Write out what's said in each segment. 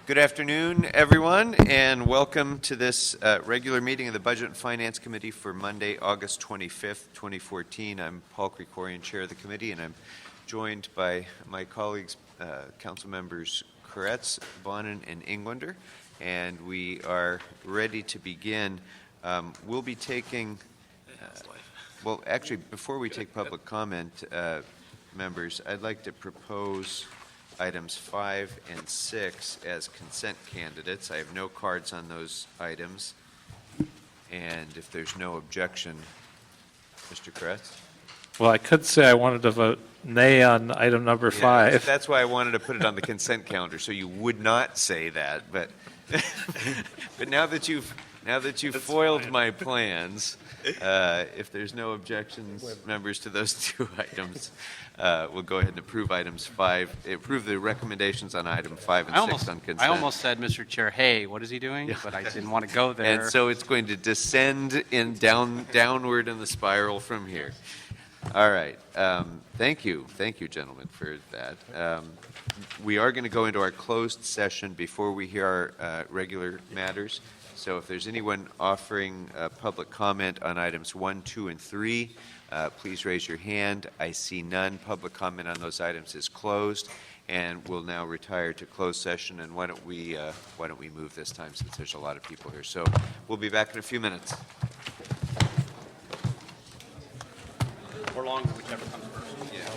Good afternoon, everyone, and welcome to this regular meeting of the Budget and Finance Committee for Monday, August 25th, 2014. I'm Paul Krikorian, Chair of the committee, and I'm joined by my colleagues, Council Members Koretz, Bonin, and Englander, and we are ready to begin. We'll be taking, well, actually, before we take public comment, members, I'd like to propose items 5 and 6 as consent candidates. I have no cards on those items, and if there's no objection, Mr. Koretz? Well, I could say I wanted to vote nay on item number 5. That's why I wanted to put it on the consent calendar, so you would not say that. But but now that you've foiled my plans, if there's no objections, members, to those two items, we'll go ahead and approve approve the recommendations on item 5 and 6 on consent. I almost said, Mr. Chair, hey, what is he doing? Yeah. But I didn't want to go there. And so it's going to descend downward in the spiral from here. All right. Thank you, gentlemen, for that. We are going to go into our closed session before we hear our regular matters. So if there's anyone offering public comment on items 1, 2, and 3, please raise your hand. I see none. Public comment on those items is closed, and we'll now retire to closed session. And why don't we move this time, since there's a lot of people here? So we'll be back in a few minutes. Or longer, whichever comes first. Yeah.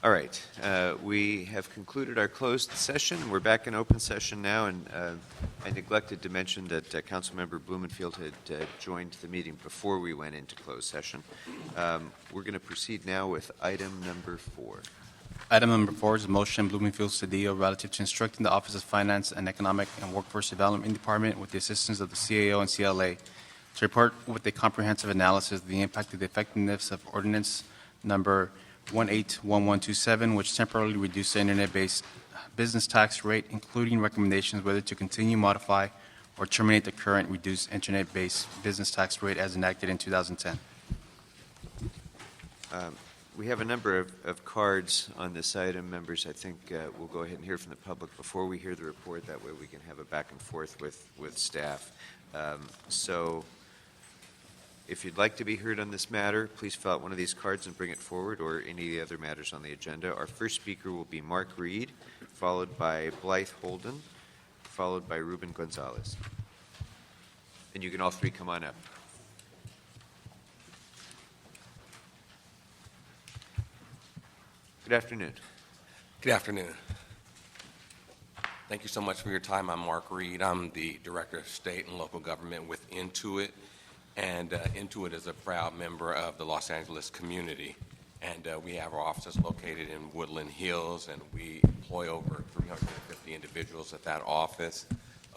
All right, we have concluded our closed session. We're back in open session now, and I neglected to mention that Councilmember Blumenfield had joined the meeting before we went into closed session. We're going to proceed now with item number 4. Item number 4 is a motion Bloomingfield Cedillo relative to instructing the Office of Finance and Economic and Workforce Development Department with the assistance of the CAO and CLA to report with a comprehensive analysis of the impact of the effectiveness of Ordinance number 181127, which temporarily reduced the internet-based business tax rate, including recommendations whether to continue, modify, or terminate the current reduced internet-based business tax rate as enacted in 2010. We have a number of cards on this item. Members, I think we'll go ahead and hear from the public before we hear the report. That way we can have a back and forth with staff. So if you'd like to be heard on this matter, please fill out one of these cards and bring it forward, or any of the other matters on the agenda. Our first speaker will be Mark Reed, followed by Blythe Holden, followed by Ruben Gonzalez. And you can all three come on up. Good afternoon. Good afternoon. Thank you so much for your time. I'm Mark Reed. I'm the Director of State and Local Government with Intuit. And Intuit is a proud member of the Los Angeles community. And we have our offices located in Woodland Hills, and we employ over 350 individuals at that office,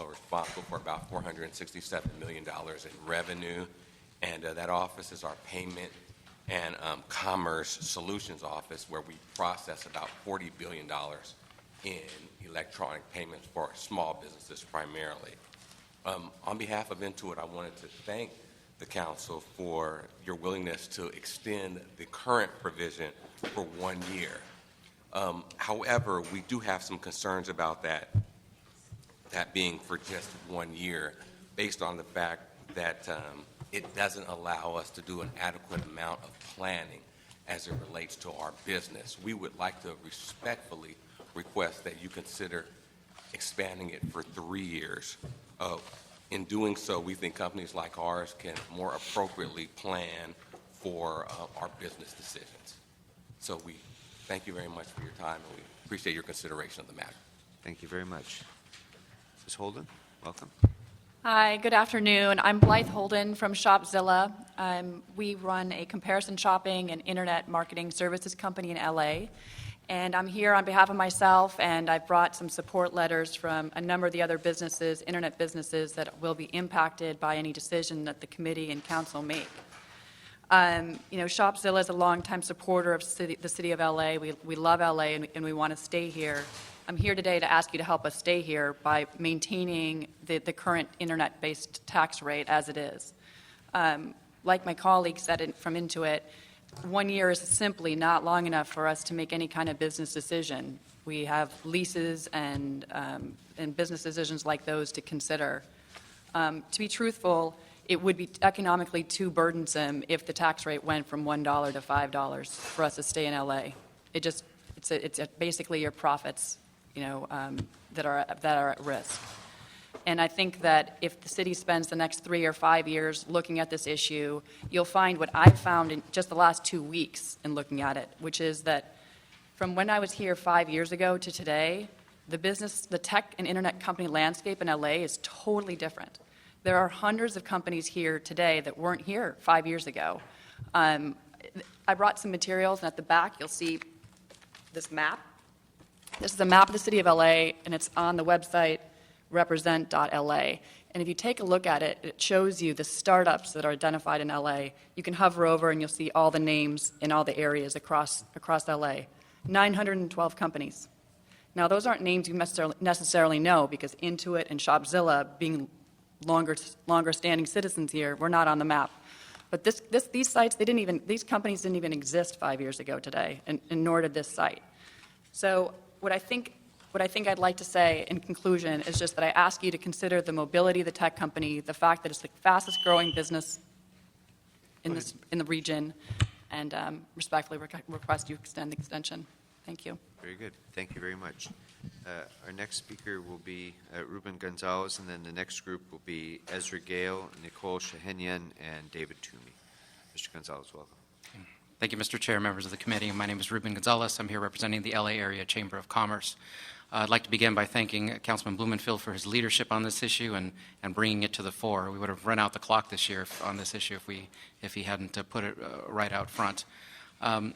responsible for about $467 million in revenue. And that office is our payment and Commerce Solutions Office, where we process about $40 billion in electronic payments for small businesses primarily. On behalf of Intuit, I wanted to thank the Council for your willingness to extend the current provision for 1 year. However, we do have some concerns about that being for just 1 year, based on the fact that it doesn't allow us to do an adequate amount of planning as it relates to our business. We would like to respectfully request that you consider expanding it for 3 years. In doing so, we think companies like ours can more appropriately plan for our business decisions. So we thank you very much for your time, and we appreciate your consideration of the matter. Thank you very much. Ms. Holden, welcome. Hi, good afternoon. I'm Blythe Holden from Shopzilla. We run a comparison shopping and internet marketing services company in LA. And I'm here on behalf of myself, and I've brought some support letters from a number of the other businesses, internet businesses, that will be impacted by any decision that the committee and council make. Shopzilla is a longtime supporter of the city of LA. We love LA, and we want to stay here. I'm here today to ask you to help us stay here by maintaining the current internet-based tax rate as it is. Like my colleague said from Intuit, 1 year is simply not long enough for us to make any kind of business decision. We have leases and business decisions like those to consider. To be truthful, it would be economically too burdensome if the tax rate went from $1 to $5 for us to stay in LA. It's basically your profits, that are at risk. And I think that if the city spends the next 3 or 5 years looking at this issue, you'll find what I've found in just the last 2 weeks in looking at it, which is that from when I was here 5 years ago to today, the tech and internet company landscape in LA is totally different. There are hundreds of companies here today that weren't here 5 years ago. I brought some materials, and at the back you'll see this map. This is a map of the city of LA, and it's on the website represent.la. And if you take a look at it, it shows you the startups that are identified in LA. You can hover over and you'll see all the names in all the areas across LA. 912 companies. Now, those aren't names you necessarily know, because Intuit and Shopzilla, being longer standing citizens here, we're not on the map. But these sites, these companies didn't even exist 5 years ago today, and nor did this site. So what I think I'd like to say in conclusion is just that I ask you to consider the mobility of the tech company, the fact that it's the fastest growing business in the region, and respectfully request you extend the extension. Thank you. Very good. Thank you very much. Our next speaker will be Ruben Gonzalez, and then the next group will be Ezra Gale, Nicole Shahenian, and David Toomey. Mr. Gonzalez, welcome. Thank you, Mr. Chair, members of the committee. My name is Ruben Gonzalez. I'm here representing the LA Area Chamber of Commerce. I'd like to begin by thanking Councilman Blumenfield for his leadership on this issue and bringing it to the fore. We would have run out the clock this year on this issue if he hadn't put it right out front. I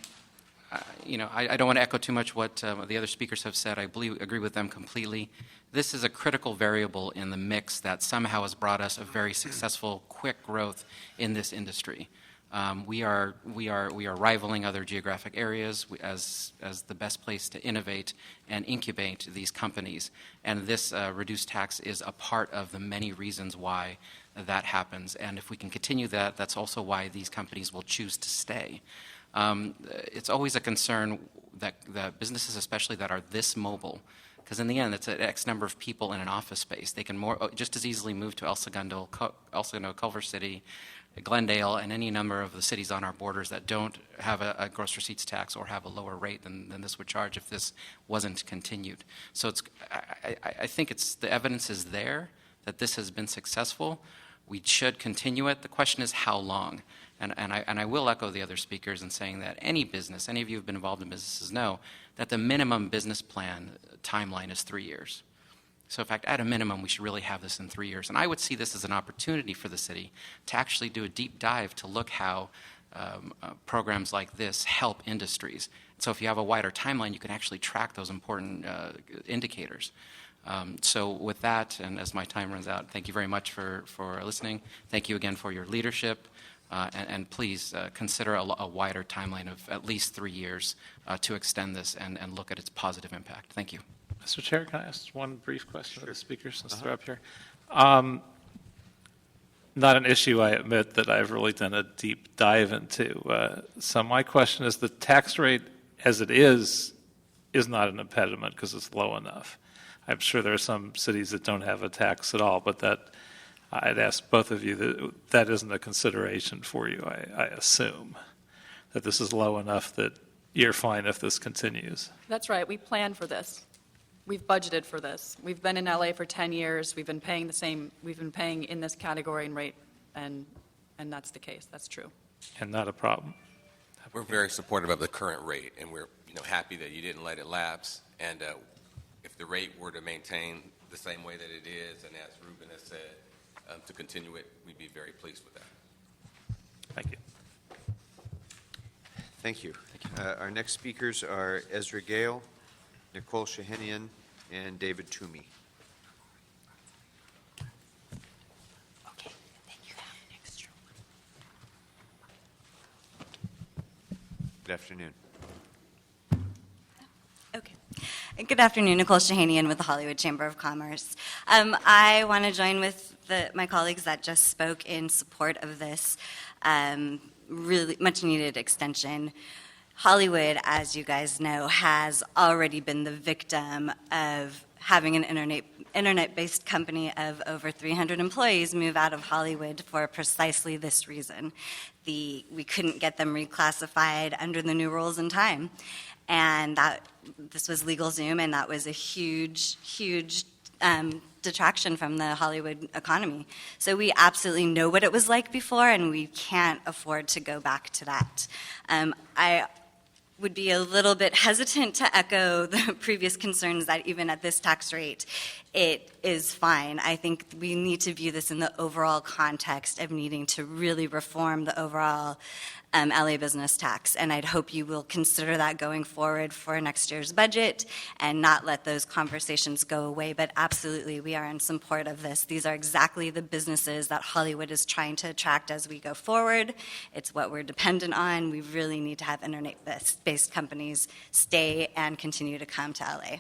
don't want to echo too much what the other speakers have said. I agree with them completely. This is a critical variable in the mix that somehow has brought us a very successful, quick growth in this industry. We are rivaling other geographic areas as the best place to innovate and incubate these companies. And this reduced tax is a part of the many reasons why that happens. And if we can continue that, that's also why these companies will choose to stay. It's always a concern that businesses, especially that are this mobile, because in the end, it's an X number of people in an office space. They can just as easily move to El Segundo, Culver City, Glendale, and any number of the cities on our borders that don't have a gross receipts tax or have a lower rate than this would charge if this wasn't continued. So I think the evidence is there that this has been successful. We should continue it. The question is how long. And I will echo the other speakers in saying that any business, any of you who have been involved in businesses know that the minimum business plan timeline is 3 years. So in fact, at a minimum, we should really have this in 3 years. And I would see this as an opportunity for the city to actually do a deep dive to look how programs like this help industries. So if you have a wider timeline, you can actually track those important indicators. So with that, and as my time runs out, thank you very much for listening. Thank you again for your leadership. And please consider a wider timeline of at least 3 years to extend this and look at its positive impact. Thank you. Mr. Chair, can I ask one brief question of the speakers since they're up here? Not an issue, I admit, that I've really done a deep dive into. So my question is, the tax rate as it is not an impediment because it's low enough. I'm sure there are some cities that don't have a tax at all, but that I'd ask both of you that isn't a consideration for you, I assume, that this is low enough that you're fine if this continues. That's right. We planned for this. We've budgeted for this. We've been in LA for 10 years. We've been paying in this category and rate, and that's the case. That's true. And not a problem. We're very supportive of the current rate, and we're happy that you didn't let it lapse. And if the rate were to maintain the same way that it is, and as Ruben has said, to continue it, we'd be very pleased with that. Thank you. Thank you. Our next speakers are Ezra Gale, Nicole Shahinian, and David Toomey. Okay. Then you have an extra one. Good afternoon. Okay. Good afternoon, Nicole Shahanian with the Hollywood Chamber of Commerce. I want to join with my colleagues that just spoke in support of this really much needed extension. Hollywood, as you guys know, has already been the victim of having an internet-based company of over 300 employees move out of Hollywood for precisely this reason. We couldn't get them reclassified under the new rules in time. And this was LegalZoom, and that was a huge detraction from the Hollywood economy. So we absolutely know what it was like before, and we can't afford to go back to that. I would be a little bit hesitant to echo the previous concerns that even at this tax rate, it is fine. I think we need to view this in the overall context of needing to really reform the overall LA business tax, and I'd hope you will consider that going forward for next year's budget and not let those conversations go away. But absolutely, we are in support of this. These are exactly the businesses that Hollywood is trying to attract as we go forward. It's what we're dependent on. We really need to have internet-based companies stay and continue to come to LA.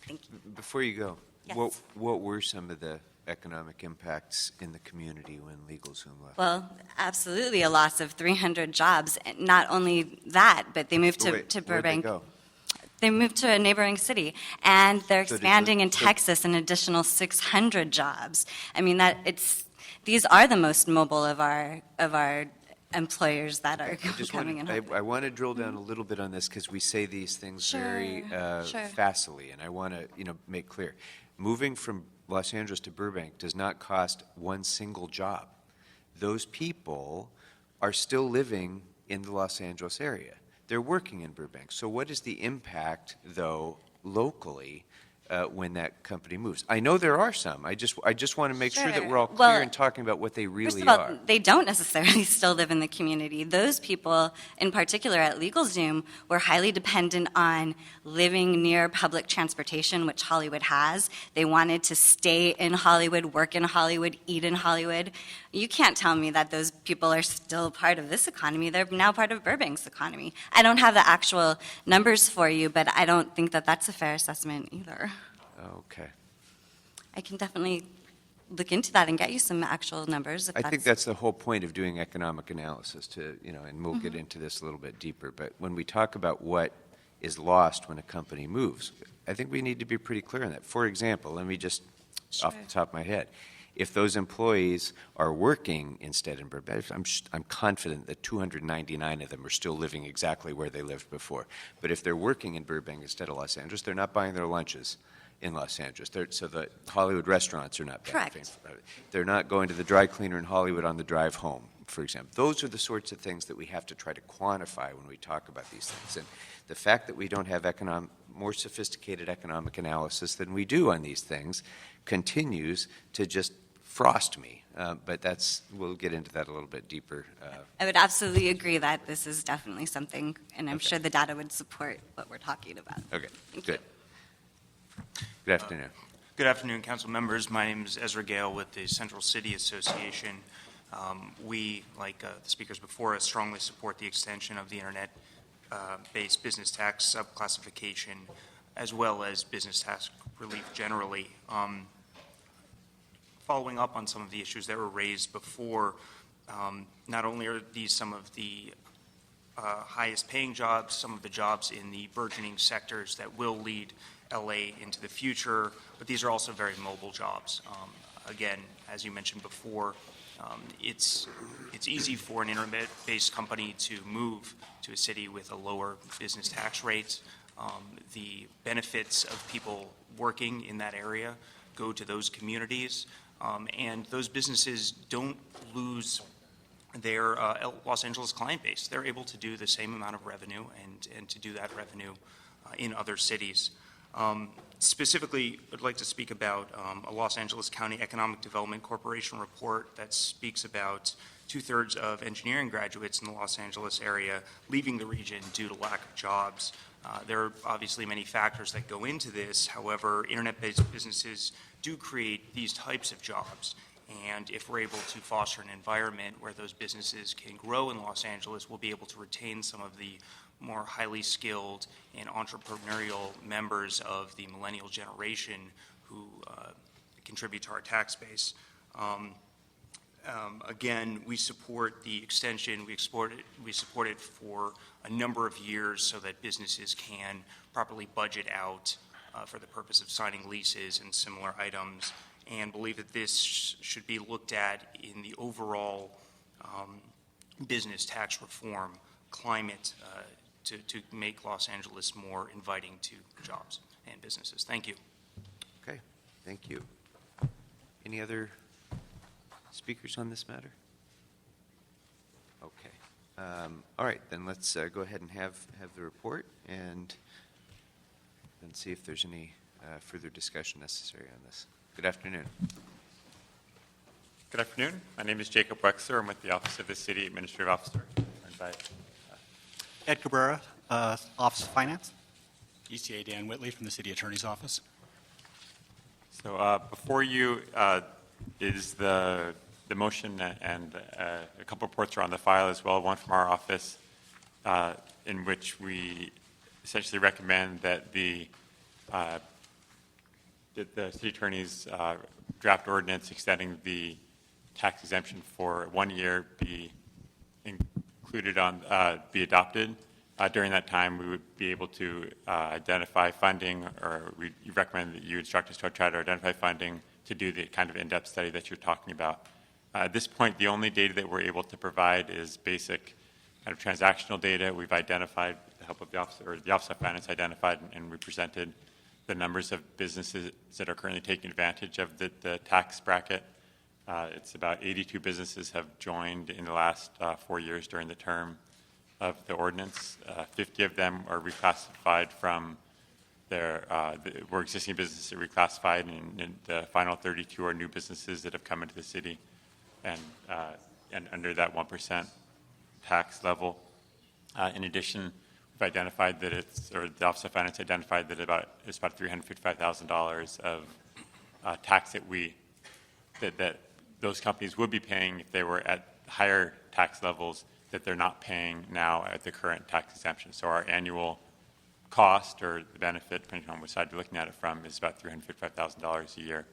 Thank you. Before you go, Yes. what were some of the economic impacts in the community when LegalZoom left? Well, absolutely a loss of 300 jobs. And not only that, but they moved to Burbank. Where'd they go? They moved to a neighboring city, and they're So did expanding in so- Texas an additional 600 jobs. I mean, these are the most mobile of our employers that are coming in. I want to drill down a little bit on this because we say these things very Sure. facilely, and I want to make clear. Moving from Los Angeles to Burbank does not cost one single job. Those people are still living in the Los Angeles area. They're working in Burbank. So what is the impact, though, locally when that company moves? I know there are some. I just want to make sure that we're all clear Well, in talking about what they really First of all, are. they don't necessarily still live in the community. Those people, in particular at LegalZoom, were highly dependent on living near public transportation, which Hollywood has. They wanted to stay in Hollywood, work in Hollywood, eat in Hollywood. You can't tell me that those people are still part of this economy. They're now part of Burbank's economy. I don't have the actual numbers for you, but I don't think that that's a fair assessment either. Okay. I can definitely look into that and get you some actual numbers. If I think that's the whole point of doing economic analysis to, and we'll get into this a little bit deeper. But when we talk about what is lost when a company moves, I think we need to be pretty clear on that. For example, let me just, off the top of my head, if those employees are working instead in Burbank, I'm confident that 299 of them are still living exactly where they lived before. But if they're working in Burbank instead of Los Angeles, they're not buying their lunches in Los Angeles. So the Hollywood restaurants are not benefiting. Correct. They're not going to the dry cleaner in Hollywood on the drive home, for example. Those are the sorts of things that we have to try to quantify when we talk about these things. And the fact that we don't have more sophisticated economic analysis than we do on these things continues to just frost me. But we'll get into that a little bit deeper. I would absolutely agree that this is definitely something, and I'm sure the data would support what we're talking about. Okay, Thank good. Good afternoon. Good afternoon, council members. My name is Ezra Gale with the Central City Association. We, like the speakers before us, strongly support the extension of the internet-based business tax subclassification, as well as business tax relief generally. Following up on some of the issues that were raised before, not only are these some of the highest paying jobs, some of the jobs in the burgeoning sectors that will lead LA into the future, but these are also very mobile jobs. Again, as you mentioned before, it's easy for an internet-based company to move to a city with a lower business tax rate. The benefits of people working in that area go to those communities, and those businesses don't lose their Los Angeles client base. They're able to do the same amount of revenue and to do that revenue in other cities. Specifically, I'd like to speak about a Los Angeles County Economic Development Corporation report that speaks about 2/3 of engineering graduates in the Los Angeles area leaving the region due to lack of jobs. There are obviously many factors that go into this. However, internet-based businesses do create these types of jobs. And if we're able to foster an environment where those businesses can grow in Los Angeles, we'll be able to retain some of the more highly skilled and entrepreneurial members of the millennial generation who contribute to our tax base. Again, we support the extension. We support it for a number of years so that businesses can properly budget out for the purpose of signing leases and similar items, and believe that this should be looked at in the overall business tax reform climate to make Los Angeles more inviting to jobs and businesses. Thank you. Okay, thank you. Any other speakers on this matter? Okay. All right, then let's go ahead and have the report and then see if there's any further discussion necessary on this. Good afternoon. Good afternoon. My name is Jacob Wexler. I'm with the Office of the City Administrative Officer. Ed Cabrera, Office of Finance. ECA Dan Whitley from the City Attorney's Office. So before you is the motion, and a couple reports are on the file as well, one from our office in which we essentially recommend that the City Attorney's draft ordinance extending the tax exemption for 1 year be included be adopted. During that time, we would be able to identify funding, or we recommend that you instruct us to try to identify funding to do the kind of in-depth study that you're talking about. At this point, the only data that we're able to provide is basic kind of transactional data. We've identified, with the help of the Office of Finance identified and we presented the numbers of businesses that are currently taking advantage of the tax bracket. It's about 82 businesses have joined in the last 4 years during the term. of the ordinance. 50 of them are reclassified from were existing businesses that reclassified, and the final 32 are new businesses that have come into the city and under that 1% tax level. In addition, we've identified that the Office of Finance identified that it's about $355,000 of tax that those companies would be paying if they were at higher tax levels that they're not paying now at the current tax exemption. So our annual cost or the benefit, depending on which side you're looking at it from, is about $355,000 a year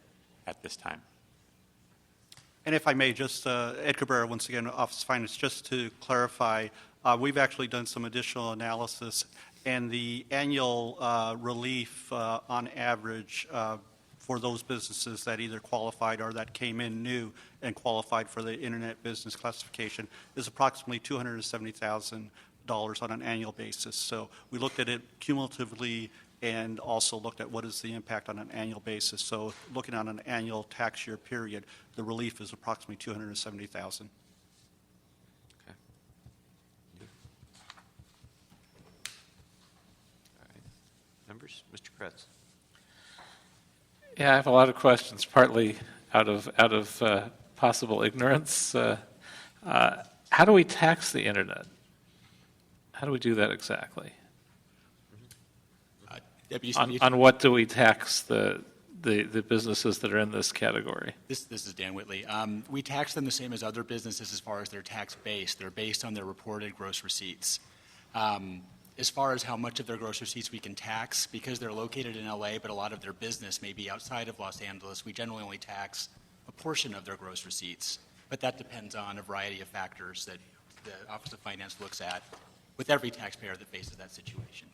at this time. And if I may, just Ed Cabrera, once again, Office of Finance, just to clarify, we've actually done some additional analysis, and the annual relief on average for those businesses that either qualified or that came in new and qualified for the internet business classification is approximately $270,000 on an annual basis. So we looked at it cumulatively and also looked at what is the impact on an annual basis. So looking on an annual tax year period, the relief is approximately $270,000. Okay. All right. Members, Mr. Kretz. Yeah, I have a lot of questions, partly out of possible ignorance. How do we tax the internet? How do we do that exactly? On what do we tax the businesses that are in this category? This is Dan Whitley. We tax them the same as other businesses as far as their tax base. They're based on their reported gross receipts. As far as how much of their gross receipts we can tax, because they're located in LA, but a lot of their business may be outside of Los Angeles, we generally only tax a portion of their gross receipts. But that depends on a variety of factors that the Office of Finance looks at with every taxpayer that faces that situation.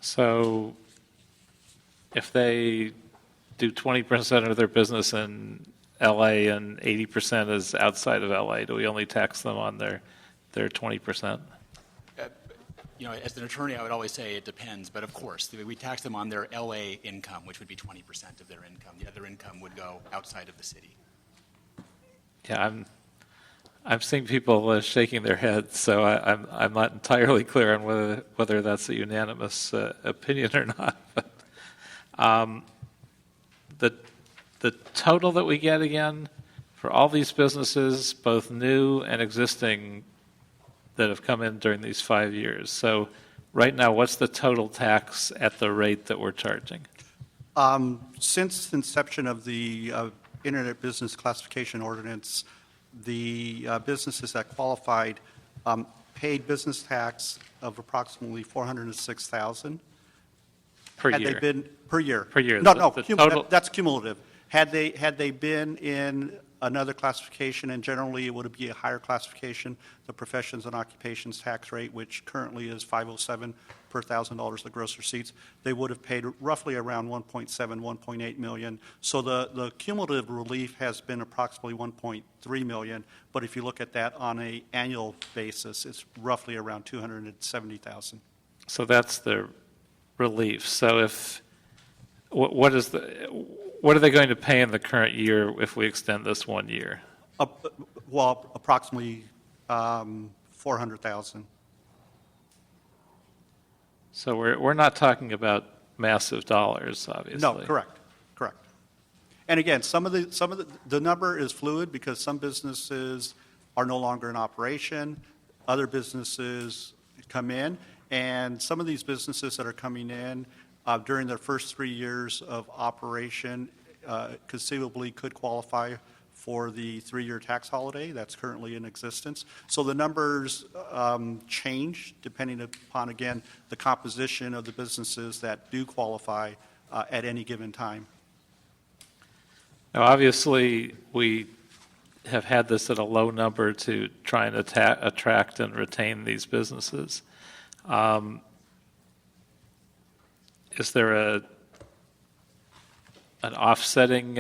So if they do 20% of their business in LA and 80% is outside of LA, do we only tax them on their 20%? As an attorney, I would always say it depends, but of course, we tax them on their LA income, which would be 20% of their income. The other income would go outside of the city. Yeah, I'm seeing people shaking their heads, so I'm not entirely clear on whether that's a unanimous opinion or not. But the total that we get again for all these businesses, both new and existing, that have come in during these 5 years. So right now, what's the total tax at the rate that we're charging? Since the inception of the Internet Business Classification Ordinance, the businesses that qualified paid business tax of approximately $406,000 Per had year? They been per year? Per year. No, Total... that's cumulative. Had they been in another classification, and generally it would be a higher classification, the professions and occupations tax rate, which currently is $507 per $1,000 of gross receipts, they would have paid roughly around $1.7, $1.8 million. So the cumulative relief has been approximately $1.3 million, but if you look at that on an annual basis, it's roughly around $270,000. So that's the relief. So what are they going to pay in the current year if we extend this 1 year? Well, approximately $400,000. So we're not talking about massive dollars, obviously. No, correct. And again, some of the number is fluid because some businesses are no longer in operation, other businesses come in, and some of these businesses that are coming in during their first 3 years of operation conceivably could qualify for the 3-year tax holiday that's currently in existence. So the numbers change depending upon, again, the composition of the businesses that do qualify at any given time. Now, obviously, we have had this at a low number to try and attract and retain these businesses. Is there an offsetting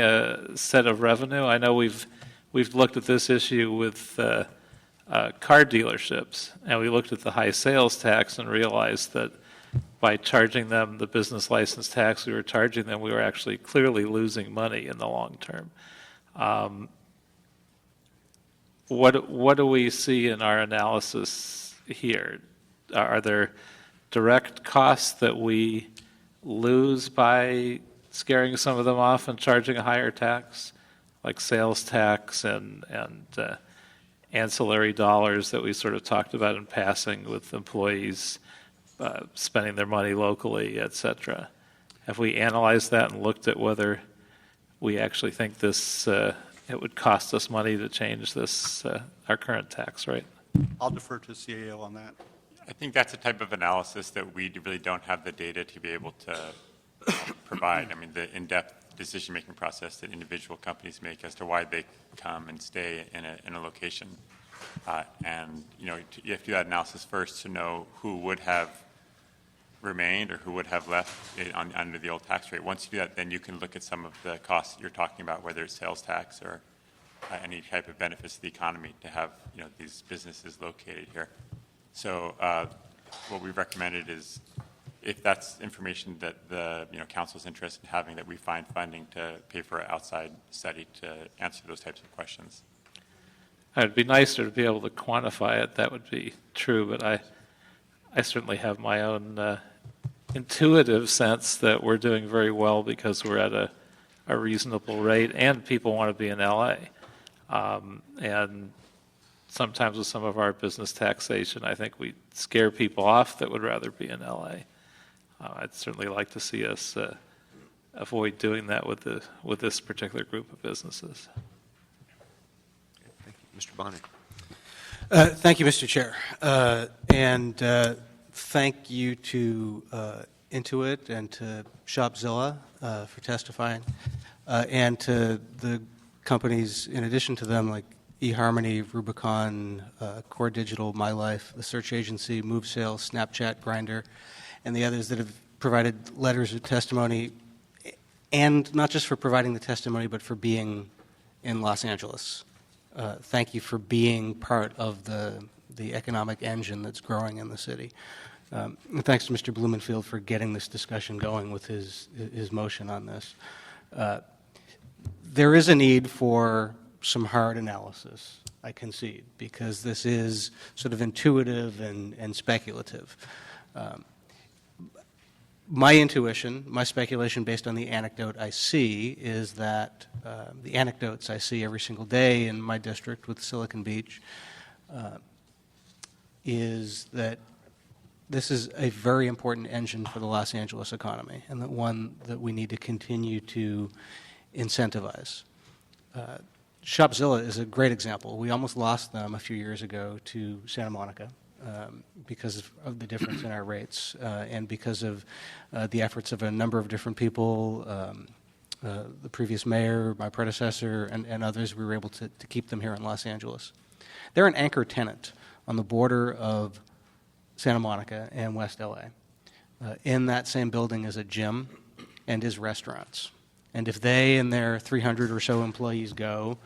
set of revenue? I know we've looked at this issue with car dealerships, and we looked at the high sales tax and realized that by charging them the business license tax we were charging them, we were actually clearly losing money in the long term. What do we see in our analysis here? Are there direct costs that we lose by scaring some of them off and charging a higher tax, like sales tax and ancillary dollars that we sort of talked about in passing with employees spending their money locally, et cetera? Have we analyzed that and looked at whether we actually think this it would cost us money to change this our current tax rate? I'll defer to CAO on that. I think that's a type of analysis that we really don't have the data to be able to provide. I mean, the in-depth decision-making process that individual companies make as to why they come and stay in a location. And, you have to do that analysis first to know who would have remained or who would have left under the old tax rate. Once you do that, then you can look at some of the costs that you're talking about, whether it's sales tax or any type of benefits to the economy to have, these businesses located here. So what we recommended is if that's information that the council is interested in having, that we find funding to pay for an outside study to answer those types of questions. It'd be nicer to be able to quantify it. That would be true, but I certainly have my own intuitive sense that we're doing very well because we're at a reasonable rate and people want to be in LA. And sometimes with some of our business taxation, I think we scare people off that would rather be in LA. I'd certainly like to see us avoid doing that with this particular group of businesses. Thank you. Mr. Bonner. Thank you, Mr. Chair. And thank you to Intuit and to Shopzilla for testifying, and to the companies in addition to them like eHarmony, Rubicon, Core Digital, My Life, the Search Agency, Move Sales, Snapchat, Grindr, and the others that have provided letters of testimony, and not just for providing the testimony, but for being in Los Angeles. Thank you for being part of the economic engine that's growing in the city. And thanks to Mr. Blumenfield for getting this discussion going with his motion on this. There is a need for some hard analysis, I concede, because this is sort of intuitive and speculative. My intuition, my speculation based on the anecdote I see is that the anecdotes I see every single day in my district with Silicon Beach is that this is a very important engine for the Los Angeles economy, and that one that we need to continue to incentivize. Shopzilla is a great example. We almost lost them a few years ago to Santa Monica because of the difference in our rates and because of the efforts of a number of different people, the previous mayor, my predecessor, and others. We were able to keep them here in Los Angeles. They're an anchor tenant on the border of Santa Monica and West LA. In that same building is a gym and is restaurants. And if they and their 300 or so employees go,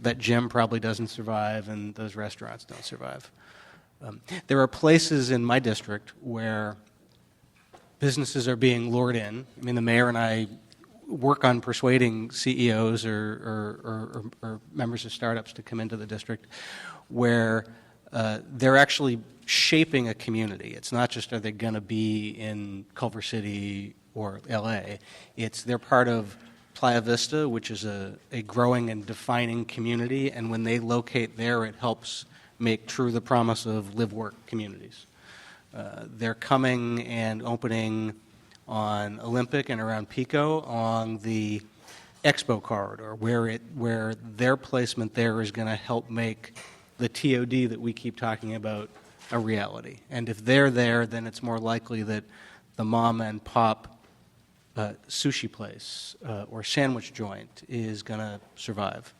that gym probably doesn't survive and those restaurants don't survive. There are places in my district where businesses are being lured in. I mean, the mayor and I work on persuading CEOs or members of startups to come into the district where they're actually shaping a community. It's not just are they going to be in Culver City or LA. It's they're part of Playa Vista, which is a growing and defining community, and when they locate there, it helps make true the promise of live-work communities. They're coming and opening on Olympic and around Pico on the Expo corridor, where their placement there is going to help make the TOD that we keep talking about a reality. And if they're there, then it's more likely that the mom and pop sushi place or sandwich joint is going to survive.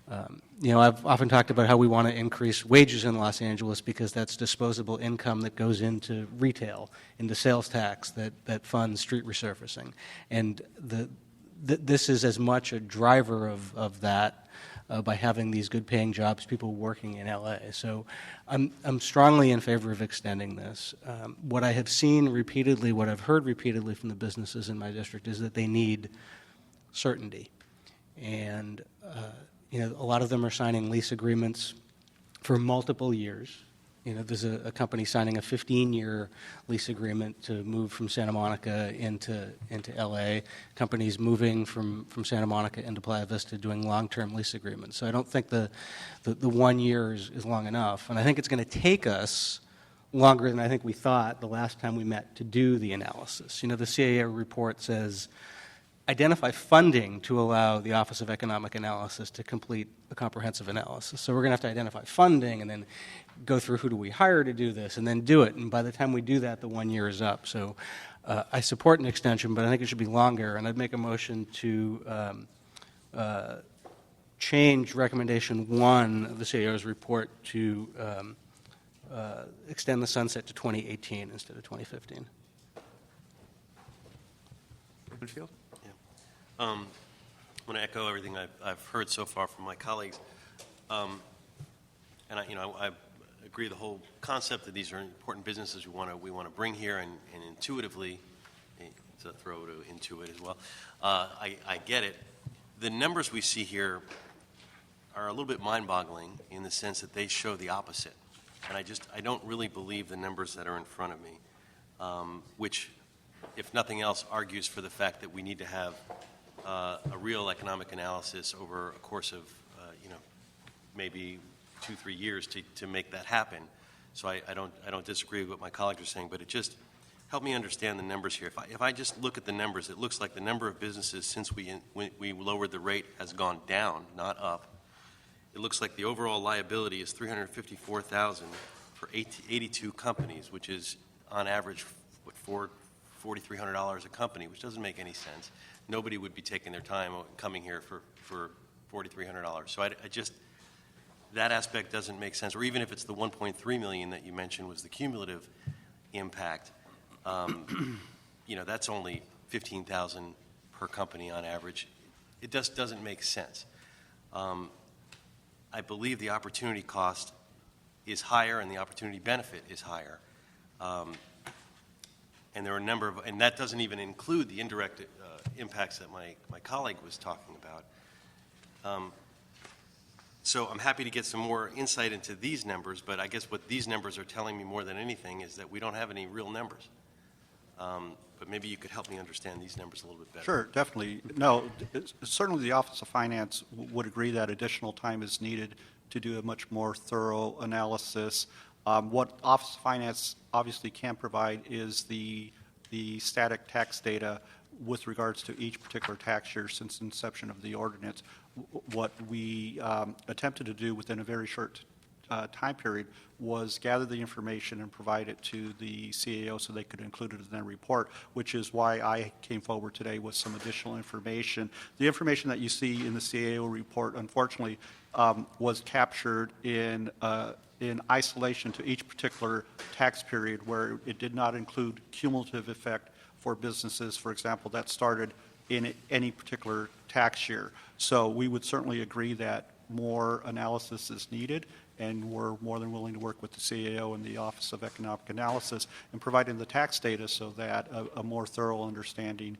I've often talked about how we want to increase wages in Los Angeles because that's disposable income that goes into retail, into sales tax that funds street resurfacing. And this is as much a driver of that by having these good-paying jobs, people working in LA. So I'm strongly in favor of extending this. What I have seen repeatedly, what I've heard repeatedly from the businesses in my district is that they need certainty. And a lot of them are signing lease agreements for multiple years, You know, there's a company signing a 15-year lease agreement to move from Santa Monica into LA. Companies moving from Santa Monica into Playa Vista doing long-term lease agreements. So I don't think the 1 year is long enough. And I think it's going to take us longer than I think we thought the last time we met to do the analysis. You know, the CAO report says identify funding to allow the Office of Economic Analysis to complete a comprehensive analysis. So we're going to have to identify funding and then go through who do we hire to do this and then do it. And by the time we do that, the 1 year is up. So I support an extension, but I think it should be longer. And I'd make a motion to change recommendation 1 of the CAO's report to extend the sunset to 2018 instead of 2015. Whitfield? I want to echo everything I've heard so far from my colleagues. And I agree the whole concept that these are important businesses we want to bring here, and intuitively, it's a throw to Intuit as well. I get it. The numbers we see here are a little bit mind-boggling in the sense that they show the opposite. And I don't really believe the numbers that are in front of me, which, if nothing else, argues for the fact that we need to have a real economic analysis over a course of, maybe 2-3 years to make that happen. So I don't disagree with what my colleagues are saying, but it just helped me understand the numbers here. If I just look at the numbers, it looks like the number of businesses since we lowered the rate has gone down, not up. It looks like the overall liability is $354,000 for 82 companies, which is on average $4,300 a company, which doesn't make any sense. Nobody would be taking their time coming here for $4,300. So I just, that aspect doesn't make sense. Or even if it's the 1.3 million that you mentioned was the cumulative impact, that's only 15,000 per company on average. It just doesn't make sense. I believe the opportunity cost is higher and the opportunity benefit is higher. And there are a number of, and that doesn't even include the indirect impacts that my colleague was talking about. So I'm happy to get some more insight into these numbers, but I guess what these numbers are telling me more than anything is that we don't have any real numbers. But maybe you could help me understand these numbers a little bit better. Sure, definitely. No, certainly the Office of Finance would agree that additional time is needed to do a much more thorough analysis. What Office of Finance obviously can provide is the static tax data with regards to each particular tax year since the inception of the ordinance. What we attempted to do within a very short time period was gather the information and provide it to the CAO so they could include it in their report, which is why I came forward today with some additional information. The information that you see in the CAO report, unfortunately, was captured in isolation to each particular tax period, where it did not include cumulative effect for businesses, for example, that started in any particular tax year. So we would certainly agree that more analysis is needed, and we're more than willing to work with the CAO and the Office of Economic Analysis in providing the tax data so that a more thorough understanding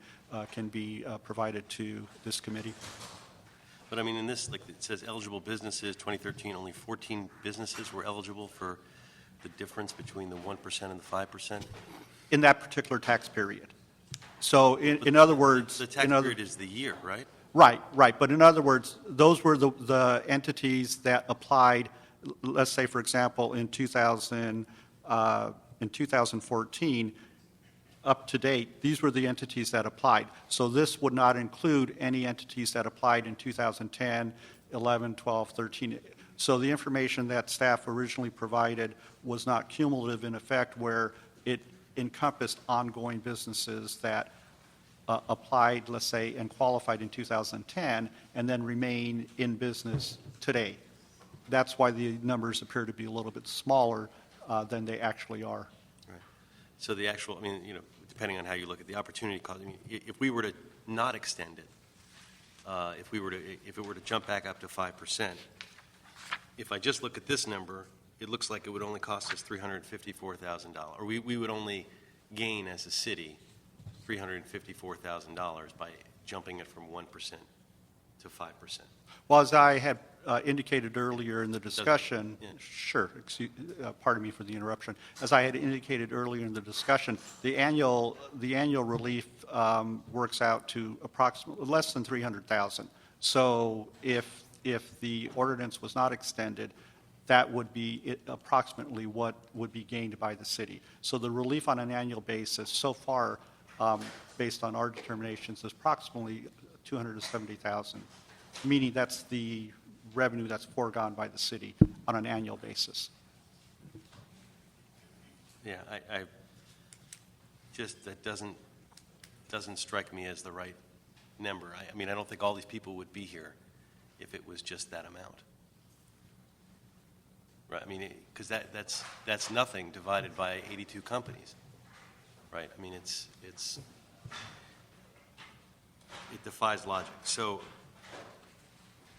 can be provided to this committee. But I mean, in this, like it says eligible businesses, 2013, only 14 businesses were eligible for the difference between the 1% and the 5%? In that particular tax period. So in other words... The tax period is the year, right? Right. But in other words, those were the entities that applied, let's say, for example, in 2014, up to date, these were the entities that applied. So this would not include any entities that applied in 2010, 11, 12, 13. So the information that staff originally provided was not cumulative in effect, where it encompassed ongoing businesses that applied, let's say, and qualified in 2010 and then remain in business today. That's why the numbers appear to be a little bit smaller than they actually are. Right. So the actual, I mean, depending on how you look at the opportunity cost, I mean, if we were to not extend it, if it were to jump back up to 5%, if I just look at this number, it looks like it would only cost us $354,000, or we would only gain as a city $354,000 by jumping it from 1% to 5%. Well, as I had indicated earlier in the discussion, yeah. sure, pardon me for the interruption. As I had indicated earlier in the discussion, the annual relief works out to approximately less than 300,000. So if the ordinance was not extended, that would be approximately what would be gained by the city. So the relief on an annual basis so far, based on our determinations, is approximately 270,000, meaning that's the revenue that's foregone by the city on an annual basis. Yeah, I just, that doesn't strike me as the right number. I mean, I don't think all these people would be here if it was just that amount. Right, I mean, because that's nothing divided by 82 companies, right? I mean, it defies logic. So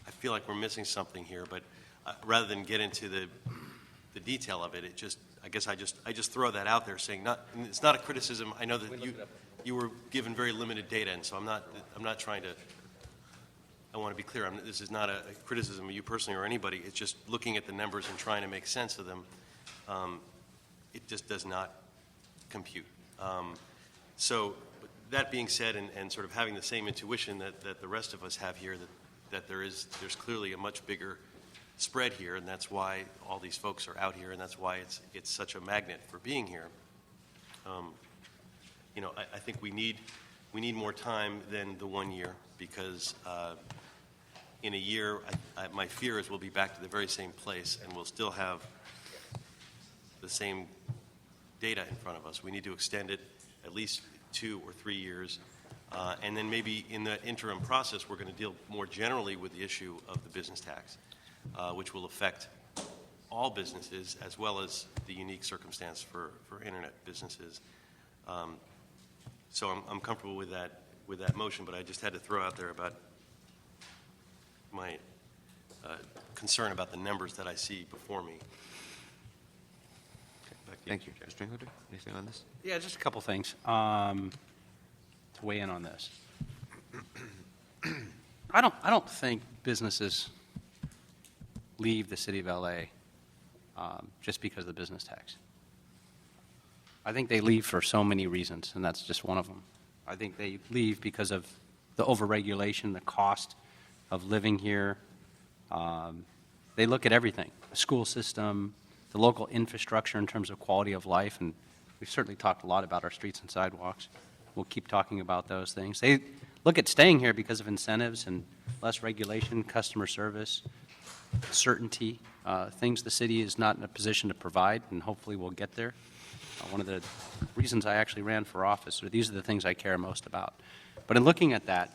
I feel like we're missing something here, but rather than get into the detail of it, I guess I just throw that out there, saying it's not a criticism. I know that you were given very limited data, and so I'm not trying to. I want to be clear. This is not a criticism of you personally or anybody. It's just looking at the numbers and trying to make sense of them. It just does not compute. So that being said, and sort of having the same intuition that the rest of us have here, that there's clearly a much bigger spread here, and that's why all these folks are out here, and that's why it's such a magnet for being here. I think we need more time than the 1 year, because in a year, my fear is we'll be back to the very same place, and we'll still have the same data in front of us. We need to extend it at least 2 or 3 years. And then maybe in the interim process, we're going to deal more generally with the issue of the business tax, which will affect all businesses as well as the unique circumstance for internet businesses. So I'm comfortable with that motion, but I just had to throw out there about my concern about the numbers that I see before me. Thank you. Mr. Englander, anything on this? Yeah, just a couple things to weigh in on this. I don't think businesses leave the city of LA just because of the business tax. I think they leave for so many reasons, and that's just one of them. I think they leave because of the overregulation, the cost of living here. They look at everything, the school system, the local infrastructure in terms of quality of life, and we've certainly talked a lot about our streets and sidewalks. We'll keep talking about those things. They look at staying here because of incentives and less regulation, customer service, certainty, things the city is not in a position to provide, and hopefully we'll get there. One of the reasons I actually ran for office, or these are the things I care most about. But in looking at that,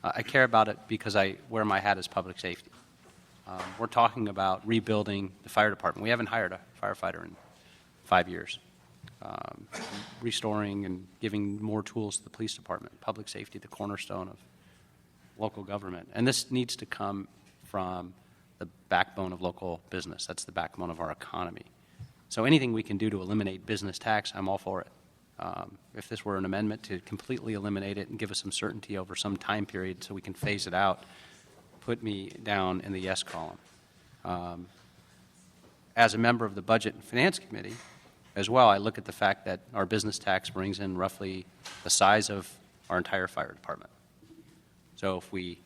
I care about it because I wear my hat as public safety. We're talking about rebuilding the fire department. We haven't hired a firefighter in 5 years. Restoring and giving more tools to the police department, public safety, the cornerstone of local government. And this needs to come from the backbone of local business. That's the backbone of our economy. So anything we can do to eliminate business tax, I'm all for it. If this were an amendment to completely eliminate it and give us some certainty over some time period so we can phase it out, put me down in the yes column. As a member of the Budget and Finance Committee, as well, I look at the fact that our business tax brings in roughly the size of our entire fire department. So if we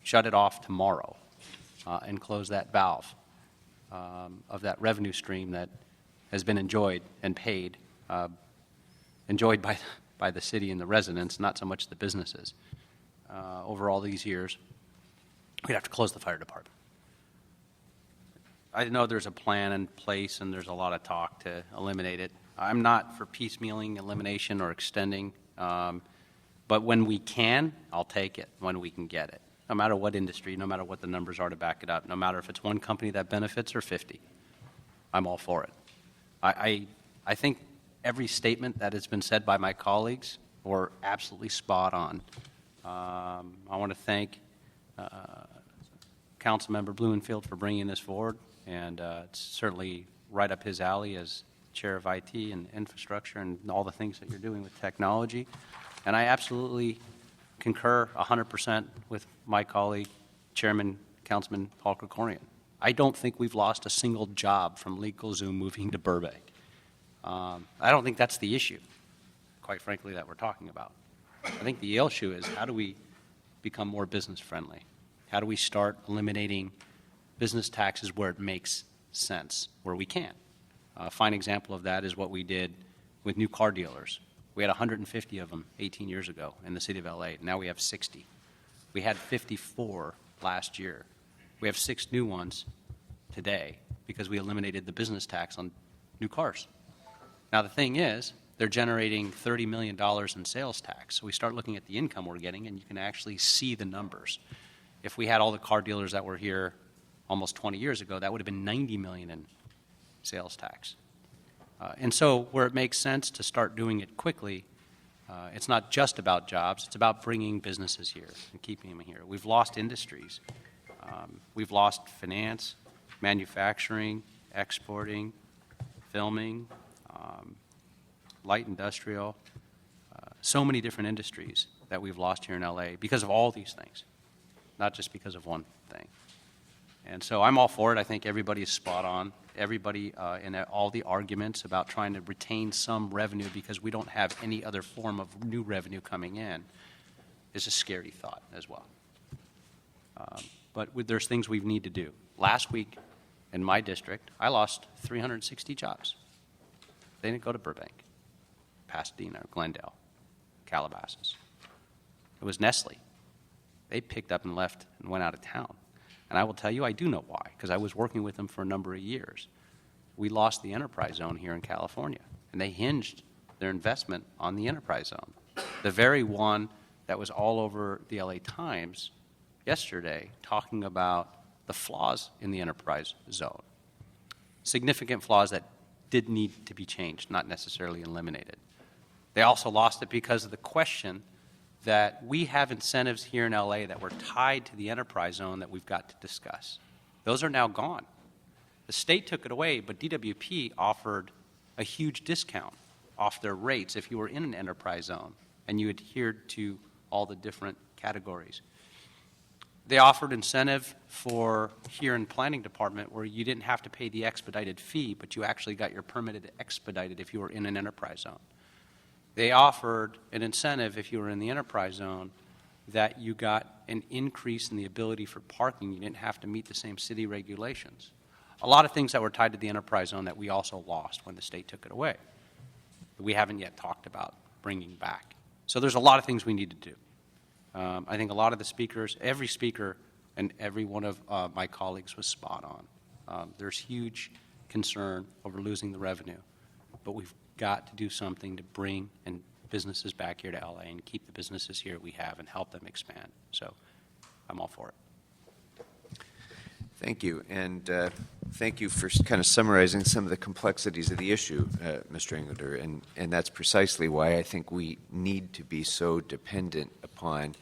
shut it off tomorrow and close that valve of that revenue stream that has been enjoyed and paid, enjoyed by the city and the residents, not so much the businesses, over all these years, we'd have to close the fire department. I know there's a plan in place and there's a lot of talk to eliminate it. I'm not for piecemealing elimination or extending, but when we can, I'll take it when we can get it. No matter what industry, no matter what the numbers are to back it up, no matter if it's one company that benefits or 50, I'm all for it. I think every statement that has been said by my colleagues were absolutely spot on. I want to thank Councilmember Blumenfield for bringing this forward, and it's certainly right up his alley as chair of IT and infrastructure and all the things that you're doing with technology. And I absolutely concur 100% with my colleague, Chairman Councilman Paul Krikorian. I don't think we've lost a single job from LegalZoom moving to Burbank. I don't think that's the issue, quite frankly, that we're talking about. I think the issue is how do we become more business friendly? How do we start eliminating business taxes where it makes sense, where we can? A fine example of that is what we did with new car dealers. We had 150 of them 18 years ago in the city of LA. Now we have 60. We had 54 last year. We have 6 new ones today because we eliminated the business tax on new cars. Now the thing is, they're generating $30 million in sales tax. So we start looking at the income we're getting, and you can actually see the numbers. If we had all the car dealers that were here almost 20 years ago, that would have been $90 million in sales tax. And so where it makes sense to start doing it quickly, it's not just about jobs, it's about bringing businesses here and keeping them here. We've lost industries. We've lost finance, manufacturing, exporting, filming, light industrial, so many different industries that we've lost here in LA because of all these things, not just because of one thing. And so I'm all for it. I think everybody is spot on. Everybody in all the arguments about trying to retain some revenue because we don't have any other form of new revenue coming in is a scary thought as well. But there's things we need to do. Last week in my district, I lost 360 jobs. They didn't go to Burbank, Pasadena, Glendale, Calabasas. It was Nestle. They picked up and left and went out of town. And I will tell you, I do know why, because I was working with them for a number of years. We lost the enterprise zone here in California, and they hinged their investment on the enterprise zone. The very one that was all over the LA Times yesterday talking about the flaws in the enterprise zone. Significant flaws that did need to be changed, not necessarily eliminated. They also lost it because of the question that we have incentives here in LA that were tied to the enterprise zone that we've got to discuss. Those are now gone. The state took it away, but DWP offered a huge discount off their rates if you were in an enterprise zone and you adhered to all the different categories. They offered incentive for here in planning department where you didn't have to pay the expedited fee, but you actually got your permitted expedited if you were in an enterprise zone. They offered an incentive if you were in the enterprise zone that you got an increase in the ability for parking. You didn't have to meet the same city regulations. A lot of things that were tied to the enterprise zone that we also lost when the state took it away. We haven't yet talked about bringing back. So there's a lot of things we need to do. I think a lot of the speakers, every speaker and every one of my colleagues was spot on. There's huge concern over losing the revenue, but we've got to do something to bring businesses back here to LA and keep the businesses here we have and help them expand. So I'm all for it. Thank you, and thank you for kind of summarizing some of the complexities of the issue, Mr. Englander, and that's precisely why I think we need to be so dependent upon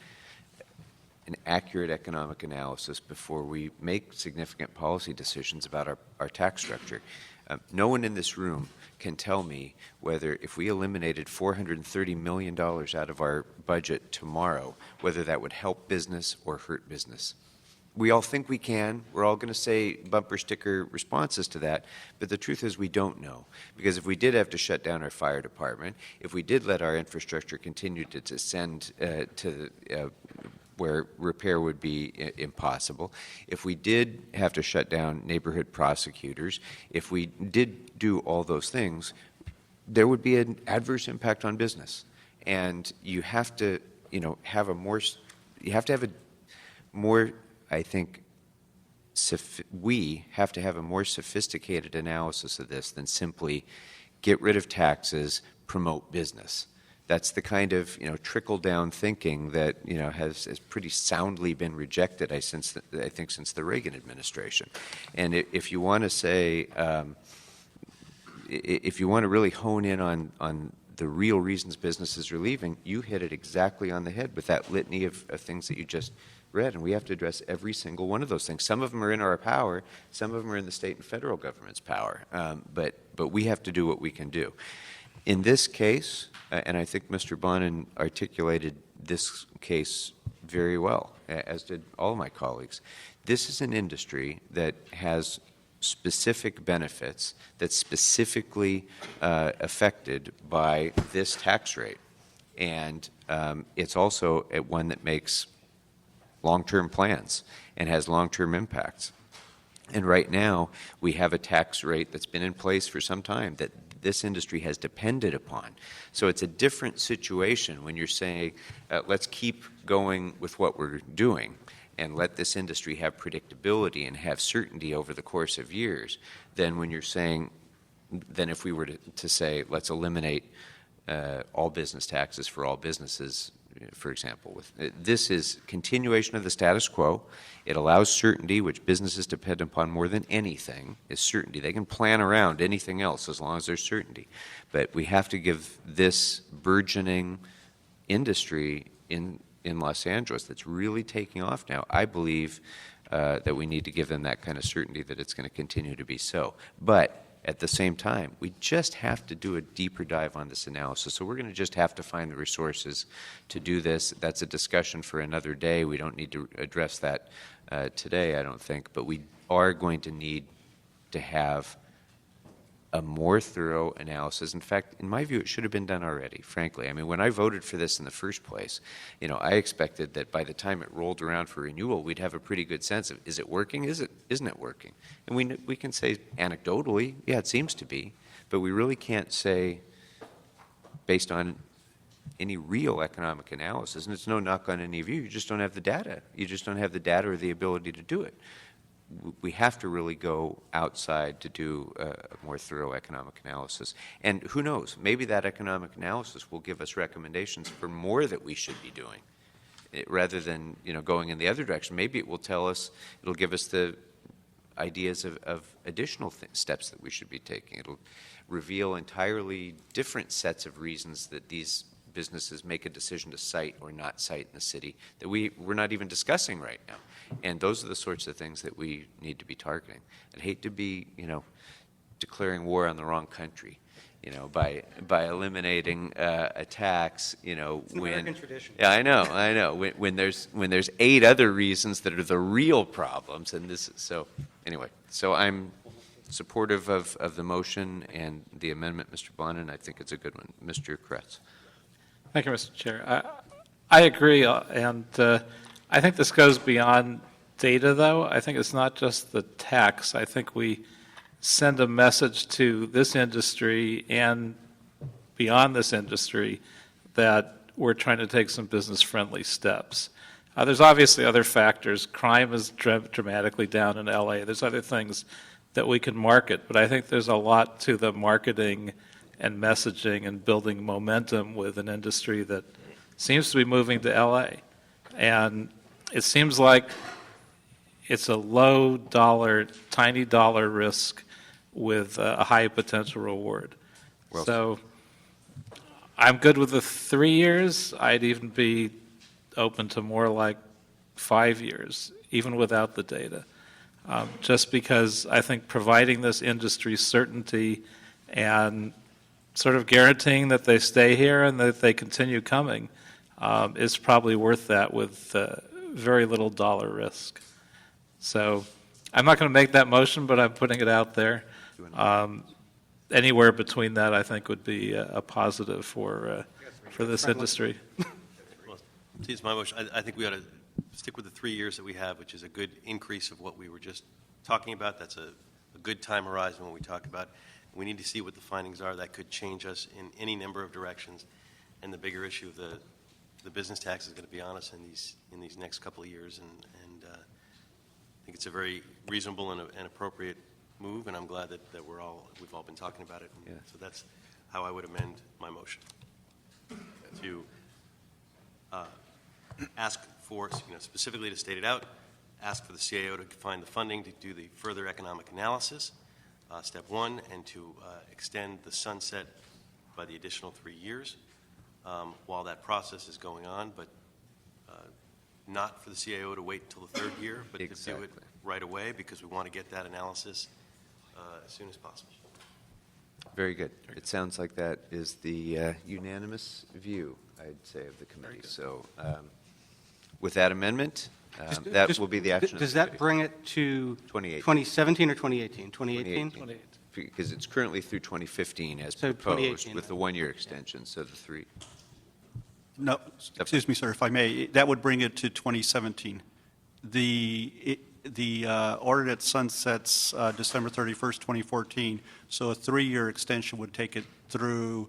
an accurate economic analysis before we make significant policy decisions about our tax structure. No one in this room can tell me whether if we eliminated $430 million out of our budget tomorrow, whether that would help business or hurt business. We all think we can. We're all going to say bumper sticker responses to that, but the truth is we don't know. Because if we did have to shut down our fire department, if we did let our infrastructure continue to descend to where repair would be impossible, if we did have to shut down neighborhood prosecutors, if we did do all those things, there would be an adverse impact on business. And you have to, have a more, I think, we have to have a more sophisticated analysis of this than simply get rid of taxes, promote business. That's the kind of trickle-down thinking that has pretty soundly been rejected. I think since the Reagan administration. And if you want to say, if you want to really hone in on the real reasons businesses are leaving, you hit it exactly on the head with that litany of things that you just read, and we have to address every single one of those things. Some of them are in our power, some of them are in the state and federal government's power, but we have to do what we can do. In this case, and I think Mr. Bonin articulated this case very well, as did all of my colleagues, this is an industry that has specific benefits that's specifically affected by this tax rate. And it's also one that makes long-term plans and has long-term impacts. And right now, we have a tax rate that's been in place for some time that this industry has depended upon. So it's a different situation when you're saying, let's keep going with what we're doing and let this industry have predictability and have certainty over the course of years, than when you're saying, then if we were to say, let's eliminate all business taxes for all businesses, for example. This is continuation of the status quo. It allows certainty, which businesses depend upon more than anything, is certainty. They can plan around anything else as long as there's certainty. But we have to give this burgeoning industry in Los Angeles that's really taking off now, I believe that we need to give them that kind of certainty that it's going to continue to be so. But at the same time, we just have to do a deeper dive on this analysis. So we're going to just have to find the resources to do this. That's a discussion for another day. We don't need to address that today, I don't think. But we are going to need to have a more thorough analysis. In fact, in my view, it should have been done already, frankly. I mean, when I voted for this in the first place, I expected that by the time it rolled around for renewal, we'd have a pretty good sense of, is it working? Isn't it working? And we can say anecdotally, yeah, it seems to be, but we really can't say based on any real economic analysis. And it's no knock on any of you. You just don't have the data. You just don't have the data or the ability to do it. We have to really go outside to do a more thorough economic analysis. And who knows, maybe that economic analysis will give us recommendations for more that we should be doing, rather than going in the other direction. Maybe it will tell us, it'll give us the ideas of additional steps that we should be taking. It'll reveal entirely different sets of reasons that these businesses make a decision to site or not site in the city that we're not even discussing right now. And those are the sorts of things that we need to be targeting. I'd hate to be, declaring war on the wrong country, by eliminating a tax, when American tradition. Yeah, I know. When there's 8 other reasons that are the real problems, and this. So anyway, so I'm supportive of the motion and the amendment, Mr. Bonin. I think it's a good one, Mr. Kretz. Thank you, Mr. Chair. I agree, and I think this goes beyond data, though. I think it's not just the tax. I think we send a message to this industry and beyond this industry that we're trying to take some business-friendly steps. There's obviously other factors. Crime is dramatically down in LA. There's other things that we can market, but I think there's a lot to the marketing and messaging and building momentum with an industry that seems to be moving to LA. And it seems like it's a low dollar, tiny dollar risk with a high potential reward. Well, so I'm good with the 3 years. I'd even be open to more like 5 years, even without the data. Just because I think providing this industry certainty and sort of guaranteeing that they stay here and that they continue coming is probably worth that with very little dollar risk. So I'm not going to make that motion, but I'm putting it out there. Anywhere between that, I think, would be a positive for this industry. Well, see, it's my motion. I think we ought to stick with the 3 years that we have, which is a good increase of what we were just talking about. That's a good time horizon when we talk about. We need to see what the findings are. That could change us in any number of directions. And the bigger issue of the business tax is going to be on us in these next couple of years. And I think it's a very reasonable and appropriate move. And I'm glad that we've all been talking about it. And so that's how I would amend my motion to ask for, specifically to state it out, ask for the CAO to find the funding to do the further economic analysis. Step 1, and to extend the sunset by the additional 3 years while that process is going on, but not for the CAO to wait until the 3rd year, but Exactly. to do it right away because we want to get that analysis as soon as possible. Very good. It sounds like that is the unanimous view, I'd say, of the committee. So with that amendment, that will be the action. Does that bring it to 2018. 2017 or 2018? 2018? 2018. Because it's currently through 2015 as So proposed 2018 with the one-year extension, so the three. No, excuse me, sir, if I may, that would bring it to 2017. The ordinance sunsets December 31st, 2014, so a three-year extension would take it through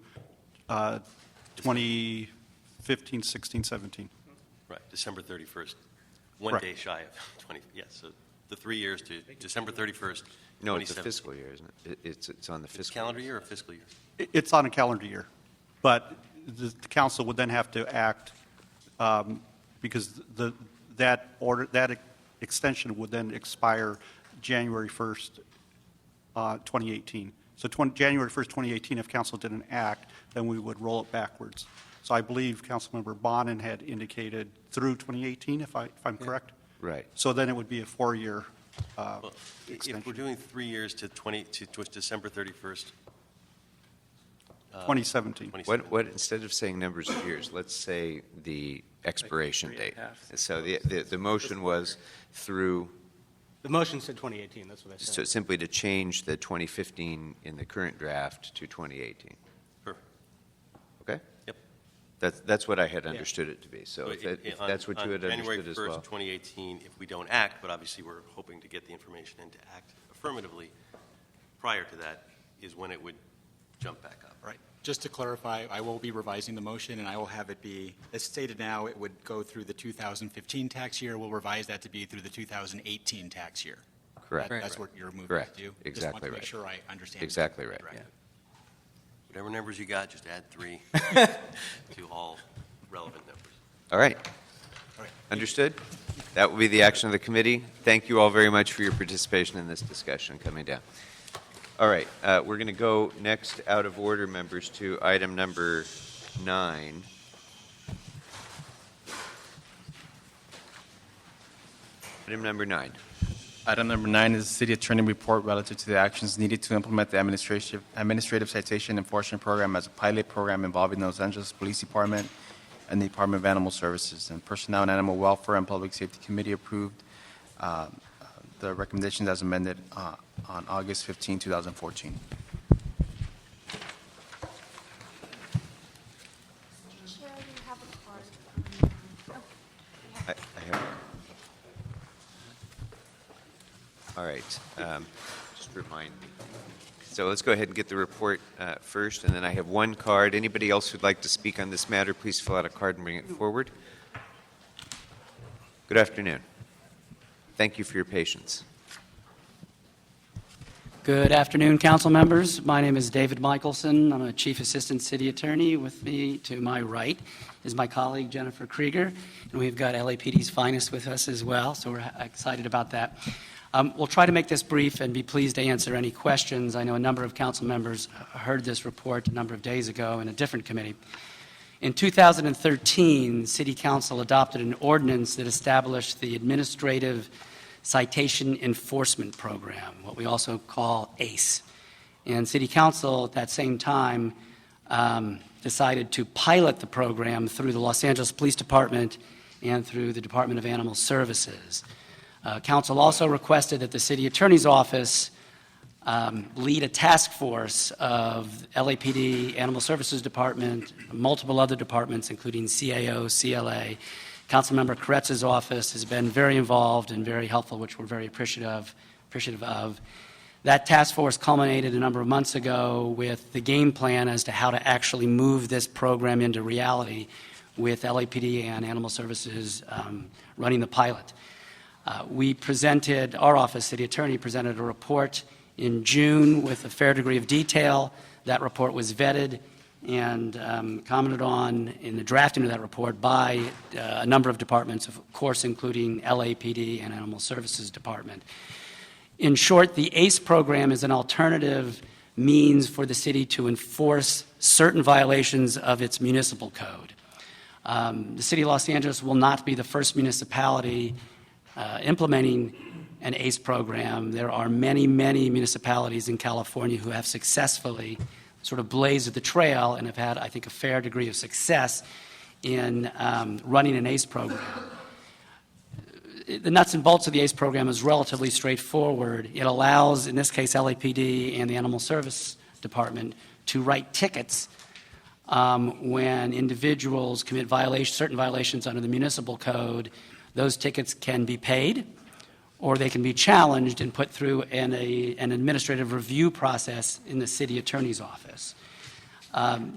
2015, 16, 17. Right, December 31st, one Right. day shy of 20, yes, so the 3 years to December 31st, No, it's a 2017. fiscal year, isn't it? It's on the It's fiscal calendar year or fiscal year? It's on a calendar year, but the council would then have to act because that extension would then expire January 1st, 2018. So January 1st, 2018, if council didn't act, then we would roll it backwards. So I believe Councilmember Bonin had indicated through 2018, if I'm correct. Right. So then it would be a four-year Well, extension. if we're doing 3 years to December 31st. 2017. What, instead of saying numbers of years, let's say the expiration date. So the motion was through, The motion said 2018, that's what I so said. simply to change the 2015 in the current draft to 2018. Perfect. Okay? Yep. That's what I had understood it to be. So if on- that's what you had on understood as January well. 1st, 2018, if we don't act, but obviously we're hoping to get the information in to act affirmatively prior to that, is when it would jump back up. Right. Just to clarify, I will be revising the motion, and I will have it be, as stated now, it would go through the 2015 tax year. We'll revise that to be through the 2018 tax year. Correct. That's what you're moving Correct. to do. Exactly Just want to right. make sure I understand. Exactly right. Correct. Whatever numbers you got, just add 3 to all relevant numbers. All right. All right. Understood? That will be the action of the committee. Thank you all very much for your participation in this discussion coming down. All right, we're going to go next out of order, members, to item number 9. Item number 9. Item number 9 is the city attorney report relative to the actions needed to implement the administrative citation enforcement program as a pilot program involving the Los Angeles Police Department and the Department of Animal Services. And Personnel and Animal Welfare and Public Safety Committee approved the recommendations as amended on August 15, 2014. I have. All right, just remind me. So let's go ahead and get the report first, and then I have one card. Anybody else who'd like to speak on this matter, please fill out a card and bring it forward. Good afternoon. Thank you for your patience. Good afternoon, council members. My name is David Michelson. I'm a Chief Assistant City Attorney. With me to my right is my colleague Jennifer Krieger, and we've got LAPD's finest with us as well, so we're excited about that. We'll try to make this brief and be pleased to answer any questions. I know a number of council members heard this report a number of days ago in a different committee. In 2013, City Council adopted an ordinance that established the Administrative Citation Enforcement Program, what we also call ACE. And City Council at that same time decided to pilot the program through the Los Angeles Police Department and through the Department of Animal Services. Council also requested that the City Attorney's Office lead a task force of LAPD, Animal Services Department, multiple other departments, including CAO, CLA. Councilmember Koretz's office has been very involved and very helpful, which we're very appreciative of. That task force culminated a number of months ago with the game plan as to how to actually move this program into reality with LAPD and Animal Services running the pilot. We presented, our office, City Attorney, presented a report in June with a fair degree of detail. That report was vetted and commented on in the drafting of that report by a number of departments, of course, including LAPD and Animal Services Department. In short, the ACE program is an alternative means for the city to enforce certain violations of its municipal code. The City of Los Angeles will not be the first municipality implementing an ACE program. There are many, many municipalities in California who have successfully sort of blazed the trail and have had, I think, a fair degree of success in running an ACE program. The nuts and bolts of the ACE program is relatively straightforward. It allows, in this case, LAPD and the Animal Service Department to write tickets when individuals commit certain violations under the municipal code. Those tickets can be paid, or they can be challenged and put through an administrative review process in the city attorney's office.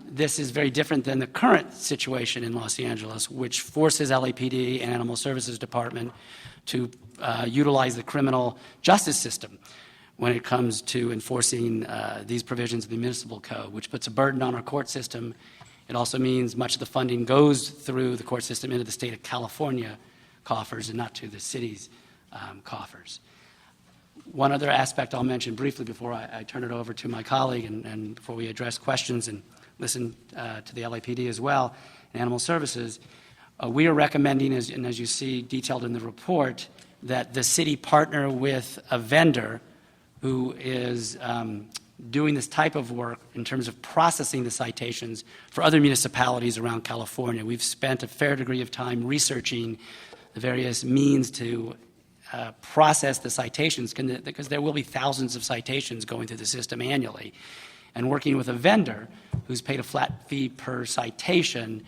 This is very different than the current situation in Los Angeles, which forces LAPD and Animal Services Department to utilize the criminal justice system when it comes to enforcing these provisions of the municipal code, which puts a burden on our court system. It also means much of the funding goes through the court system into the state of California coffers and not to the city's coffers. One other aspect I'll mention briefly before I turn it over to my colleague and before we address questions and listen to the LAPD as well, and Animal Services, we are recommending, as you see detailed in the report, that the city partner with a vendor who is doing this type of work in terms of processing the citations for other municipalities around California. We've spent a fair degree of time researching the various means to process the citations, because there will be thousands of citations going through the system annually. And working with a vendor who's paid a flat fee per citation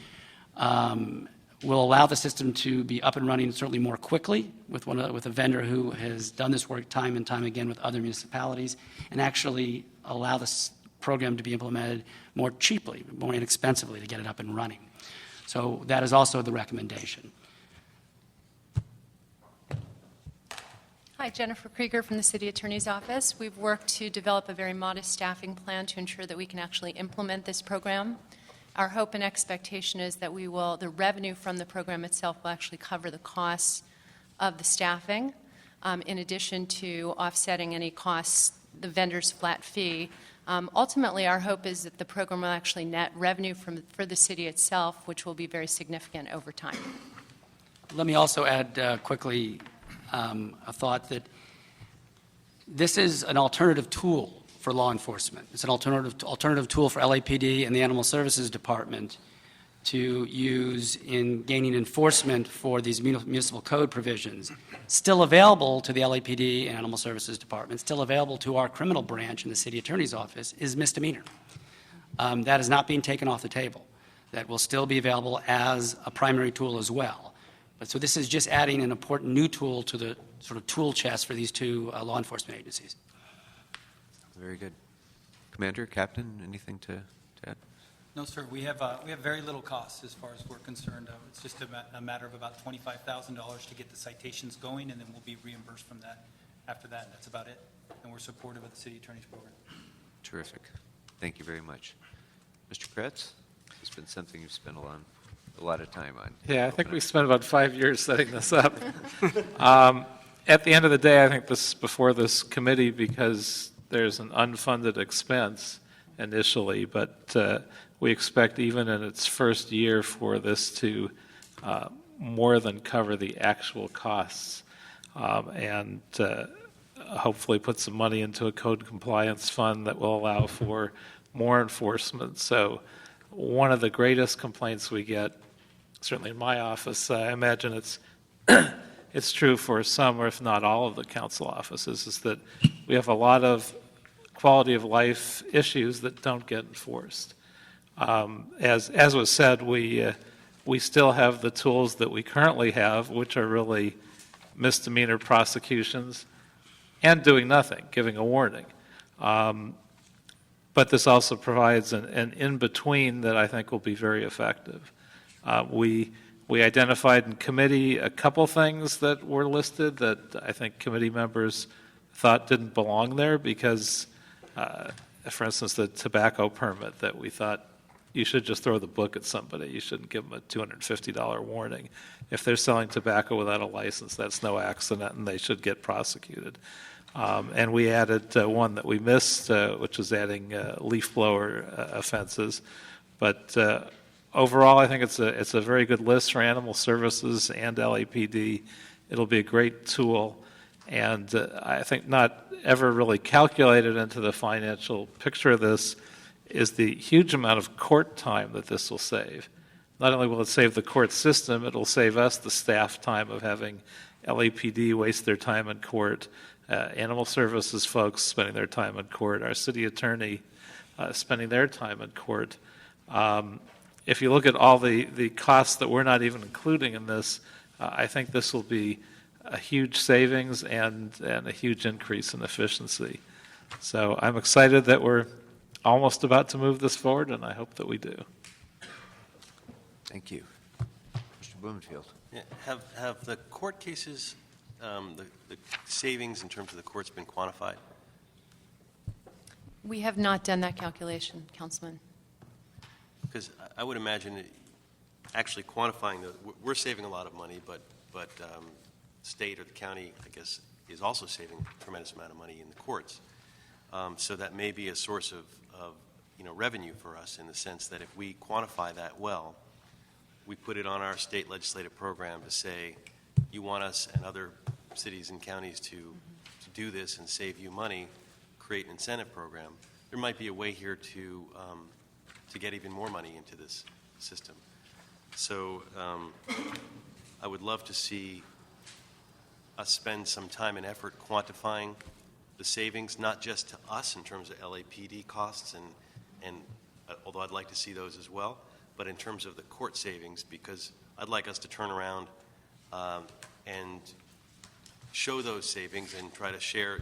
will allow the system to be up and running certainly more quickly with a vendor who has done this work time and time again with other municipalities, and actually allow this program to be implemented more cheaply, more inexpensively to get it up and running. So that is also the recommendation. Hi, Jennifer Krieger from the City Attorney's Office. We've worked to develop a very modest staffing plan to ensure that we can actually implement this program. Our hope and expectation is that the revenue from the program itself will actually cover the costs of the staffing, in addition to offsetting any costs, the vendor's flat fee. Ultimately, our hope is that the program will actually net revenue for the city itself, which will be very significant over time. Let me also add quickly a thought that this is an alternative tool for law enforcement. It's an alternative tool for LAPD and the Animal Services Department to use in gaining enforcement for these municipal code provisions. Still available to the LAPD and Animal Services Department, still available to our criminal branch in the City Attorney's Office, is misdemeanor. That is not being taken off the table. That will still be available as a primary tool as well. So this is just adding an important new tool to the sort of tool chest for these two law enforcement agencies. Very good. Commander, Captain, anything to add? No, sir. We have very little cost as far as we're concerned. It's just a matter of about $25,000 to get the citations going, and then we'll be reimbursed from that after that. That's about it. And we're supportive of the City Attorney's program. Terrific. Thank you very much. Mr. Kretz, it's been something you've spent a lot of time on. Yeah, I think we spent about 5 years setting this up. At the end of the day, I think this is before this committee because there's an unfunded expense initially, but we expect even in its first year for this to more than cover the actual costs and hopefully put some money into a code compliance fund that will allow for more enforcement. So one of the greatest complaints we get, certainly in my office, I imagine it's true for some or if not all of the council offices, is that we have a lot of quality of life issues that don't get enforced. As was said, we still have the tools that we currently have, which are really misdemeanor prosecutions and doing nothing, giving a warning. But this also provides an in-between that I think will be very effective. We identified in committee a couple things that were listed that I think committee members thought didn't belong there because, for instance, the tobacco permit that we thought you should just throw the book at somebody. You shouldn't give them a $250 warning. If they're selling tobacco without a license, that's no accident and they should get prosecuted. And we added one that we missed, which was adding leaf blower offenses. But overall, I think it's a very good list for Animal Services and LAPD. It'll be a great tool. And I think not ever really calculated into the financial picture of this is the huge amount of court time that this will save. Not only will it save the court system, it will save us the staff time of having LAPD waste their time in court, animal services folks spending their time in court, our city attorney spending their time in court. If you look at all the costs that we're not even including in this, I think this will be a huge savings and a huge increase in efficiency. So I'm excited that we're almost about to move this forward, and I hope that we do. Thank you. Mr. Bloomfield. Yeah, have the court cases, the savings in terms of the courts been quantified? We have not done that calculation, Councilman. Because I would imagine actually quantifying we're saving a lot of money, but state or the county, I guess, is also saving a tremendous amount of money in the courts. So that may be a source of revenue for us in the sense that if we quantify that well, we put it on our state legislative program to say, you want us and other cities and counties to do this and save you money, create an incentive program. There might be a way here to get even more money into this system. So I would love to see us spend some time and effort quantifying the savings, not just to us in terms of LAPD costs, and although I'd like to see those as well, but in terms of the court savings, because I'd like us to turn around and show those savings and try to share,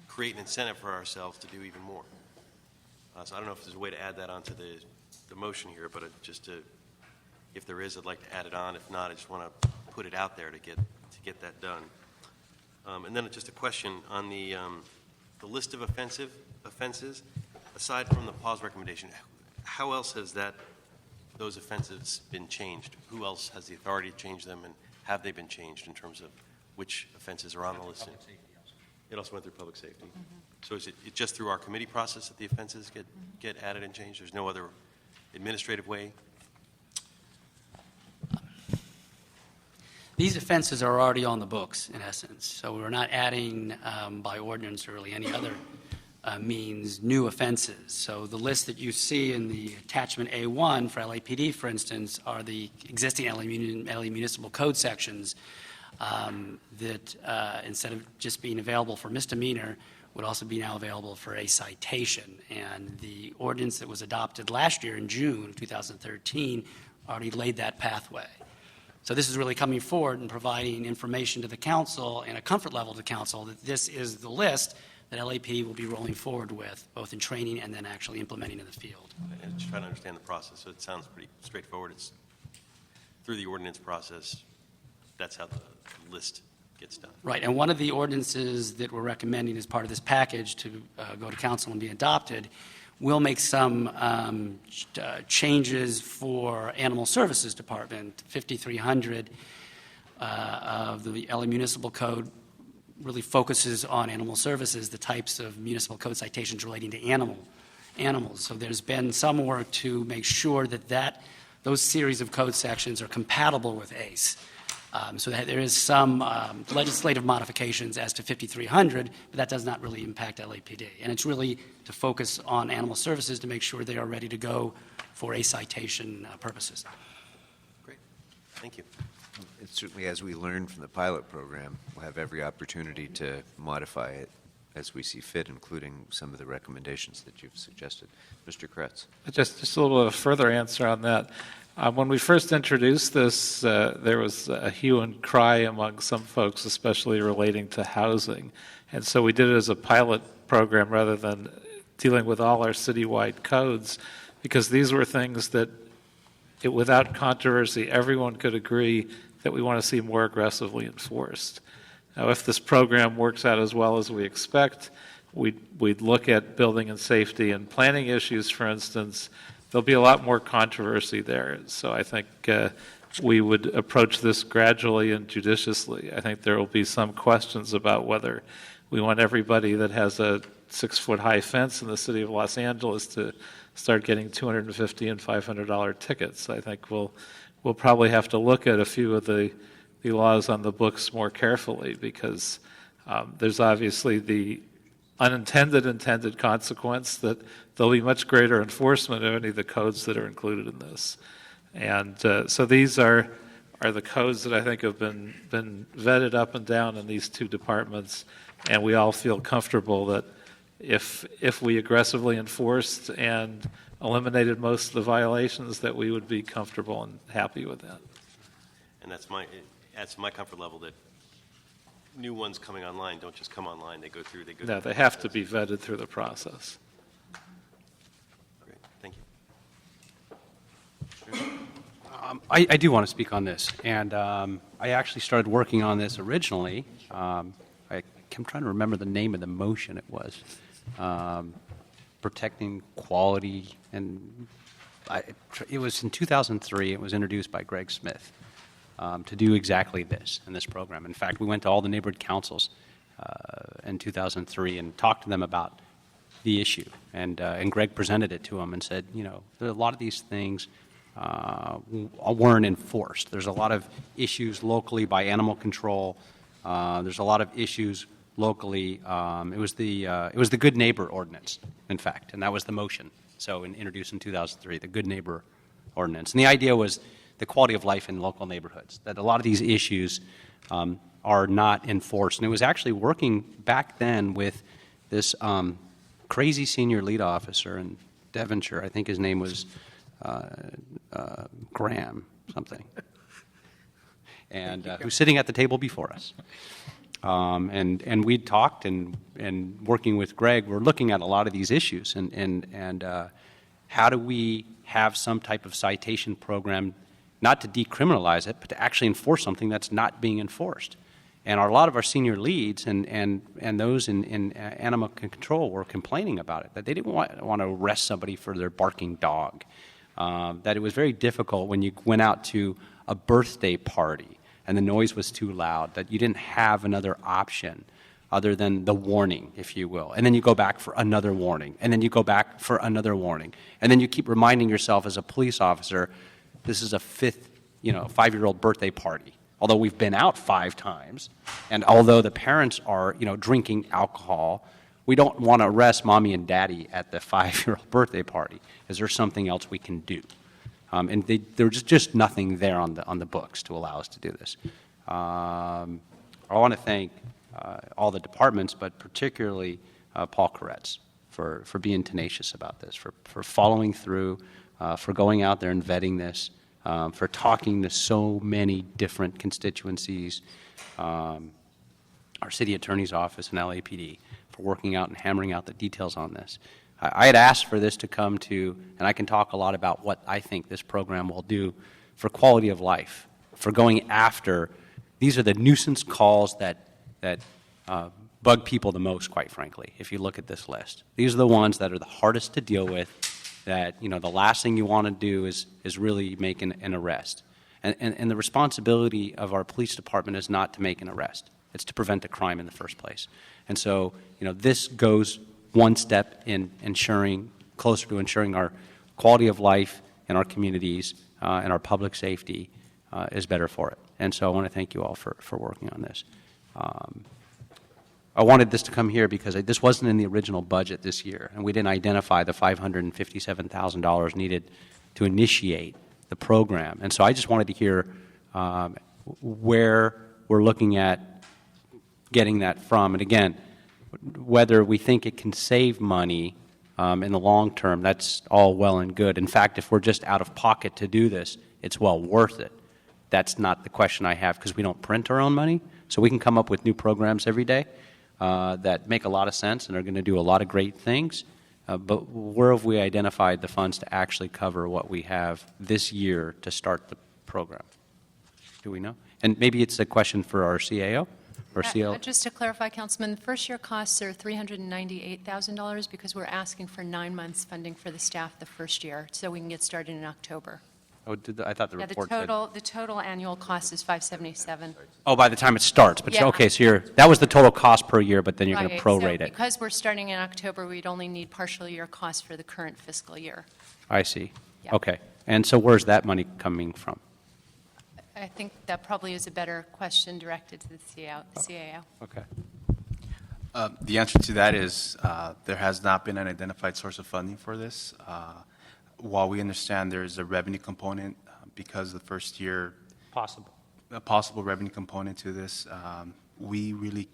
create an incentive for ourselves to do even more. So I don't know if there's a way to add that onto the motion here, but if there is, I'd like to add it on. If not, I just want to put it out there to get that done. And then just a question on the list of offenses. Aside from the pause recommendation, how else has those offenses been changed? Who else has the authority to change them, and have they been changed in terms of which offenses are on the list? It also went through public safety. So is it just through our committee process that the offenses get added and changed? There's no other administrative way? These offenses are already on the books, in essence. So we're not adding by ordinance or really any other means new offenses. So the list that you see in the attachment A1 for LAPD, for instance, are the existing LA municipal code sections that instead of just being available for misdemeanor, would also be now available for a citation. And the ordinance that was adopted last year in June of 2013 already laid that pathway. So this is really coming forward and providing information to the council and a comfort level to council that this is the list that LAPD will be rolling forward with, both in training and then actually implementing in the field. And just trying to understand the process. So it sounds pretty straightforward. It's through the ordinance process. That's how the list gets done. Right, and one of the ordinances that we're recommending as part of this package to go to council and be adopted will make some changes for Animal Services Department. 5300 of the LA Municipal Code really focuses on animal services, the types of municipal code citations relating to animals. So there's been some work to make sure that those series of code sections are compatible with ACE. So that there is some legislative modifications as to 5300, but that does not really impact LAPD. And it's really to focus on animal services to make sure they are ready to go for a citation purposes. Great. Thank you. And certainly, as we learn from the pilot program, we'll have every opportunity to modify it as we see fit, including some of the recommendations that you've suggested. Mr. Kretz. Just a little further answer on that. When we first introduced this, there was a hue and cry among some folks, especially relating to housing. And so we did it as a pilot program rather than dealing with all our citywide codes, because these were things that, without controversy, everyone could agree that we want to see more aggressively enforced. Now, if this program works out as well as we expect, we'd look at building and safety and planning issues, for instance. There'll be a lot more controversy there. So I think we would approach this gradually and judiciously. I think there will be some questions about whether we want everybody that has a 6-foot-high fence in the city of Los Angeles to start getting $250 and $500 tickets. I think we'll probably have to look at a few of the laws on the books more carefully, because There's obviously the intended consequence that there'll be much greater enforcement of any of the codes that are included in this. And so these are the codes that I think have been vetted up and down in these two departments, and we all feel comfortable that if we aggressively enforced and eliminated most of the violations, that we would be comfortable and happy with that. And that's my comfort level that new ones coming online don't just come online, they go through. No, they have to be vetted through the process. Great, thank you. I do want to speak on this, and I actually started working on this originally. I'm trying to remember the name of the motion it was. Protecting quality, and it was in 2003. It was introduced by Greg Smith to do exactly this in this program. In fact, we went to all the neighborhood councils in 2003 and talked to them about the issue. And Greg presented it to them and said, a lot of these things weren't enforced. There's a lot of issues locally by animal control. There's a lot of issues locally. It was the Good Neighbor Ordinance, in fact, and that was the motion. So introduced in 2003, the Good Neighbor Ordinance. And the idea was the quality of life in local neighborhoods, that a lot of these issues are not enforced. And it was actually working back then with this crazy senior lead officer in Devonshire. I think his name was Graham something, and who's sitting at the table before us. And we'd talked, and working with Greg, we're looking at a lot of these issues, and how do we have some type of citation program, not to decriminalize it, but to actually enforce something that's not being enforced. And a lot of our senior leads and those in animal control were complaining about it, that they didn't want to arrest somebody for their barking dog, that it was very difficult when you went out to a birthday party and the noise was too loud, that you didn't have another option other than the warning, if you will. And then you go back for another warning, and then you go back for another warning. And then you keep reminding yourself as a police officer, this is a 5-year-old birthday party. Although we've been out 5 times, and although the parents are, drinking alcohol, we don't want to arrest mommy and daddy at the 5-year-old birthday party. Is there something else we can do? And there's just nothing there on the books to allow us to do this. I want to thank all the departments, but particularly Paul Koretz for being tenacious about this, for following through, for going out there and vetting this, for talking to so many different constituencies, our city attorney's office and LAPD, for working out and hammering out the details on this. I had asked for this to come to, and I can talk a lot about what I think this program will do for quality of life, for going after, these are the nuisance calls that bug people the most, quite frankly, if you look at this list. These are the ones that are the hardest to deal with, that, the last thing you want to do is really make an arrest. And the responsibility of our police department is not to make an arrest. It's to prevent a crime in the first place. And so, this goes one step in closer to ensuring our quality of life in our communities and our public safety is better for it. And so I want to thank you all for working on this. I wanted this to come here because this wasn't in the original budget this year, and we didn't identify the $557,000 needed to initiate the program. And so I just wanted to hear where we're looking at getting that from. And again, whether we think it can save money in the long term, that's all well and good. In fact, if we're just out of pocket to do this, it's well worth it. That's not the question I have, because we don't print our own money, so we can come up with new programs every day that make a lot of sense and are going to do a lot of great things. But where have we identified the funds to actually cover what we have this year to start the program? Do we know? And maybe it's a question for our CAO or CL. Just to clarify, Councilman, the first-year costs are $398,000 because we're asking for 9 months funding for the staff the first year, so we can get started in October. Oh, I thought the report said. The total annual cost is $577. Oh, by the time it starts. But Yeah. okay, so that was the total cost per year, but then you're going to Right, prorate so it. because we're starting in October, we'd only need partial year costs for the current fiscal year. I see. Yeah. Okay. And so where's that money coming from? I think that probably is a better question directed to the CAO. Okay. The answer to that is there has not been an identified source of funding for this. While we understand there's a revenue component because the first year, a possible revenue component to this, we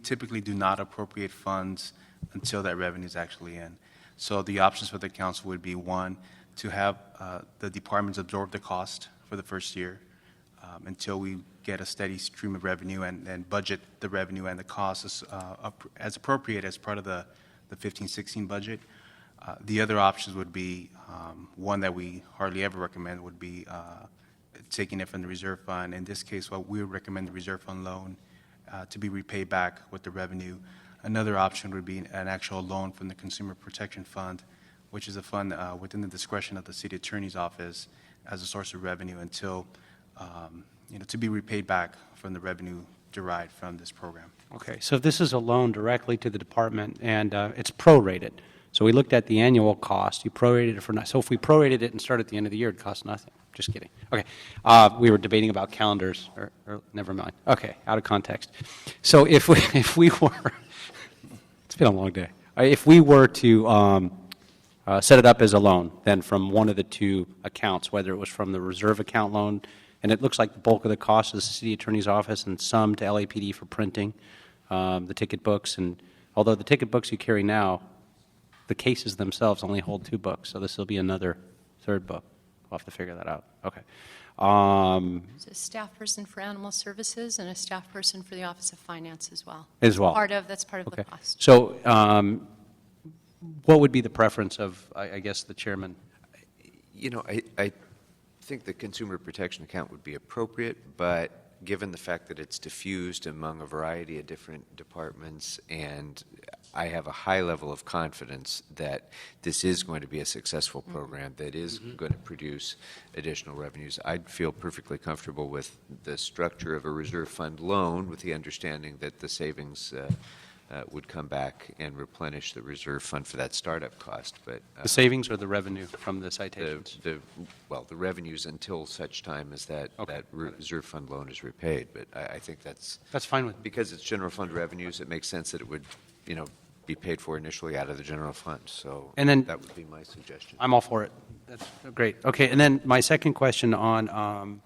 typically do not appropriate funds until that revenue is actually in. So the options for the council would be, one, to have the departments absorb the cost for the first year until we get a steady stream of revenue and budget the revenue and the costs as appropriate as part of the 15-16 budget. The other options would be, one that we hardly ever recommend would be taking it from the reserve fund. In this case, what we would recommend the reserve fund loan to be repaid back with the revenue. Another option would be an actual loan from the Consumer Protection Fund, which is a fund within the discretion of the city attorney's office as a source of revenue until, to be repaid back from the revenue derived from this program. Okay, so this is a loan directly to the department, and it's prorated. So we looked at the annual cost. You prorated it for, so if we prorated it and started at the end of the year, it'd cost nothing. Just kidding. Okay, we were debating about calendars, or never mind. Okay, out of context. So if we were, it's been a long day. If we were to set it up as a loan, then from one of the two accounts, whether it was from the reserve account loan, and it looks like the bulk of the cost is the city attorney's office and some to LAPD for printing the ticket books. And although the ticket books you carry now, the cases themselves only hold 2 books, so this will be another 3rd book. We'll have to figure that out. Okay. There's a staff person for animal services and a staff person for the Office of Finance as well. As well. That's part of Okay. the cost. So what would be the preference of, I guess, the chairman? I think the consumer protection account would be appropriate, but given the fact that it's diffused among a variety of different departments, and I have a high level of confidence that this is going to be a successful program that is going to produce additional revenues, I'd feel perfectly comfortable with the structure of a reserve fund loan with the understanding that the savings would come back and replenish the reserve fund for that startup cost. But The savings or the revenue from the citations? the revenues until such time as that reserve fund loan is repaid. But I think that's fine with me. Because it's general fund revenues, it makes sense that it would, be paid for initially out of the general fund. So And then, that would be my suggestion. I'm all for it. That's great. Okay, and then my second question on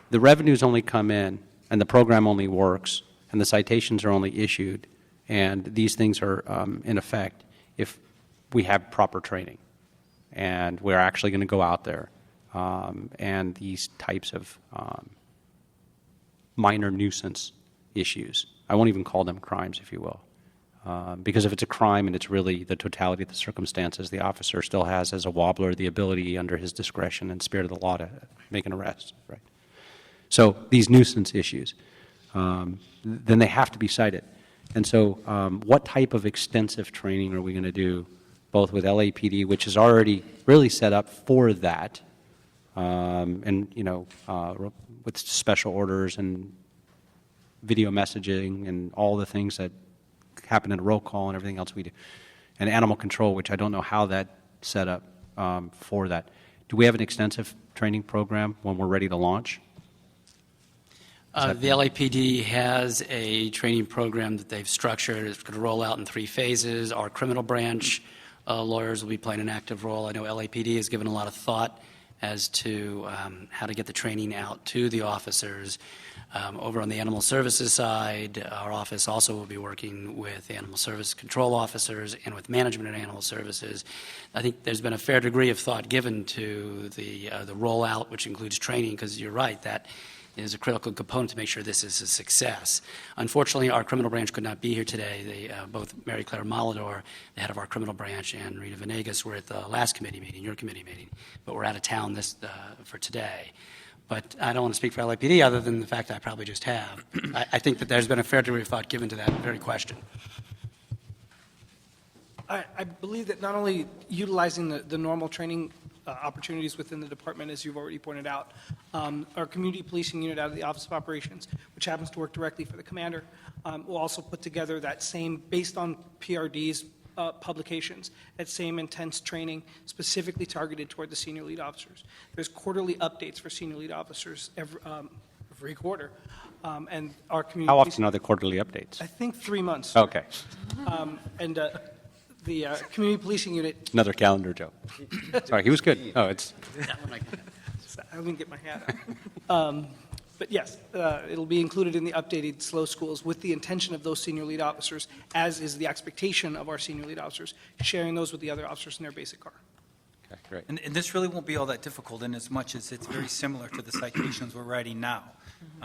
the revenues only come in and the program only works and the citations are only issued and these things are in effect if we have proper training and we're actually going to go out there and these types of minor nuisance issues. I won't even call them crimes, if you will. Because if it's a crime and it's really the totality of the circumstances, the officer still has, as a wobbler, the ability under his discretion and spirit of the law to make an arrest. Right. So these nuisance issues, then they have to be cited. And so what type of extensive training are we going to do, both with LAPD, which is already really set up for that, and, with special orders and video messaging and all the things that happen in a roll call and everything else we do, and animal control, which I don't know how that's set up for that. Do we have an extensive training program when we're ready to launch? The LAPD has a training program that they've structured. It's going to roll out in 3 phases. Our criminal branch lawyers will be playing an active role. I know LAPD has given a lot of thought as to how to get the training out to the officers. Over on the animal services side, our office also will be working with animal service control officers and with management and animal services. I think there's been a fair degree of thought given to the rollout, which includes training, because you're right, that is a critical component to make sure this is a success. Unfortunately, our criminal branch could not be here today. Both Mary Claire Malador, the head of our criminal branch, and Rita Venegas were at the last committee meeting, your committee meeting, but we're out of town for today. But I don't want to speak for LAPD other than the fact that I probably just have. I think that there's been a fair degree of thought given to that very question. I believe that not only utilizing the normal training opportunities within the department, as you've already pointed out, our community policing unit out of the Office of Operations, which happens to work directly for the commander, will also put together that same, based on PRD's publications, that same intense training specifically targeted toward the senior lead officers. There's quarterly updates for senior lead officers every quarter. And our community. How often are the quarterly updates? I think 3 months. Okay. And the community policing unit. Another calendar joke. Sorry, he was good. Oh, it's. I didn't get my hat out. But yes, it'll be included in the updated SLO schools with the intention of those senior lead officers, as is the expectation of our senior lead officers, sharing those with the other officers in their basic car. Okay, great. And this really won't be all that difficult in as much as it's very similar to the citations we're writing now.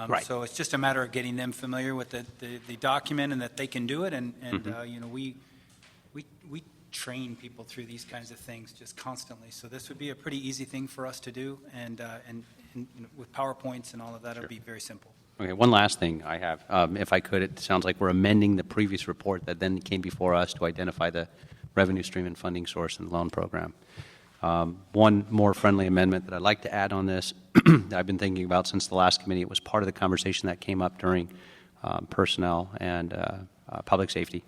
Right. So it's just a matter of getting them familiar with the document and that they can do it. And we train people through these kinds of things just constantly. So this would be a pretty easy thing for us to do. And with PowerPoints and all of that, it'll be very simple. Okay, one last thing I have. If I could, it sounds like we're amending the previous report that then came before us to identify the revenue stream and funding source in the loan program. One more friendly amendment that I'd like to add on this that I've been thinking about since the last committee, it was part of the conversation that came up during personnel and public safety,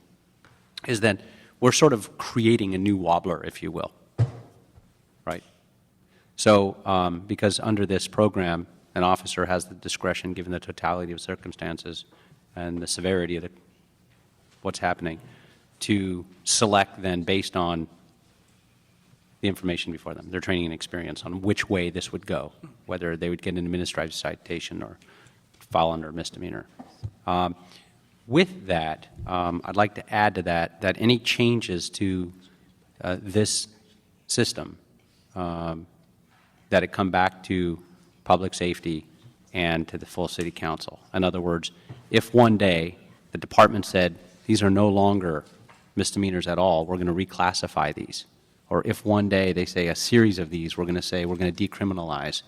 is that we're sort of creating a new wobbler, if you will, right? So because under this program, an officer has the discretion, given the totality of circumstances and the severity of what's happening, to select then based on the information before them, their training and experience on which way this would go, whether they would get an administrative citation or fall under misdemeanor. With that, I'd like to add to that any changes to this system, that it come back to public safety and to the full city council. In other words, if one day the department said, these are no longer misdemeanors at all, we're going to reclassify these. Or if one day they say a series of these, we're going to say we're going to decriminalize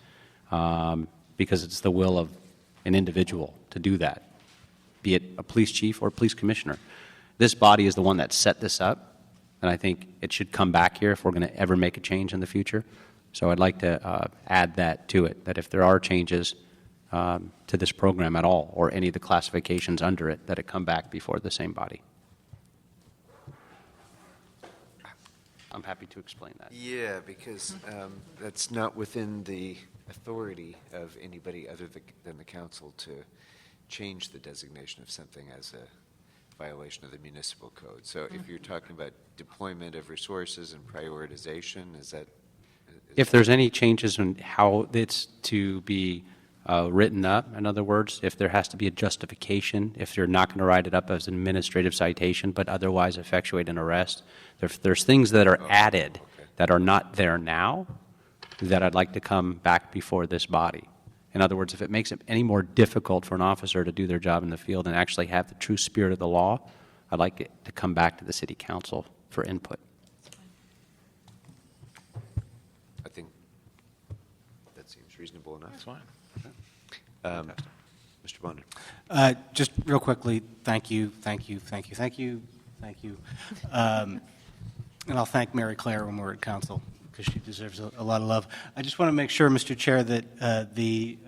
because it's the will of an individual to do that, be it a police chief or a police commissioner. This body is the one that set this up, and I think it should come back here if we're going to ever make a change in the future. So I'd like to add that to it, that if there are changes to this program at all, or any of the classifications under it, that it come back before the same body. I'm happy to explain that. Yeah, because that's not within the authority of anybody other than the council to change the designation of something as a violation of the municipal code. So if you're talking about deployment of resources and prioritization, is that? If there's any changes in how it's to be written up, in other words, if there has to be a justification, if you're not going to write it up as an administrative citation but otherwise effectuate an arrest, if there's things that are added that are not there now, that I'd like to come back before this body. In other words, if it makes it any more difficult for an officer to do their job in the field and actually have the true spirit of the law, I'd like it to come back to the city council for input. I think that seems reasonable enough. That's fine. Mr. Bonder. Just real quickly, thank you. And I'll thank Mary Claire when we're at council, because she deserves a lot of love. I just want to make sure, Mr. Chair, that the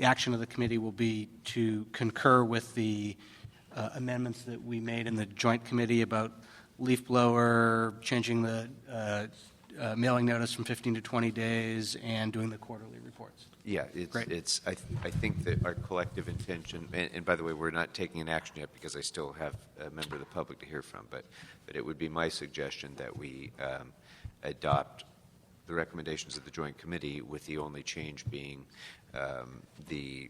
action of the committee will be to concur with the amendments that we made in the joint committee about leaf blower, changing the mailing notice from 15 to 20 days, and doing the quarterly reports. Yeah, I think that our collective intention, and by the way, we're not taking an action yet because I still have a member of the public to hear from, but it would be my suggestion that we adopt the recommendations of the joint committee, with the only change being the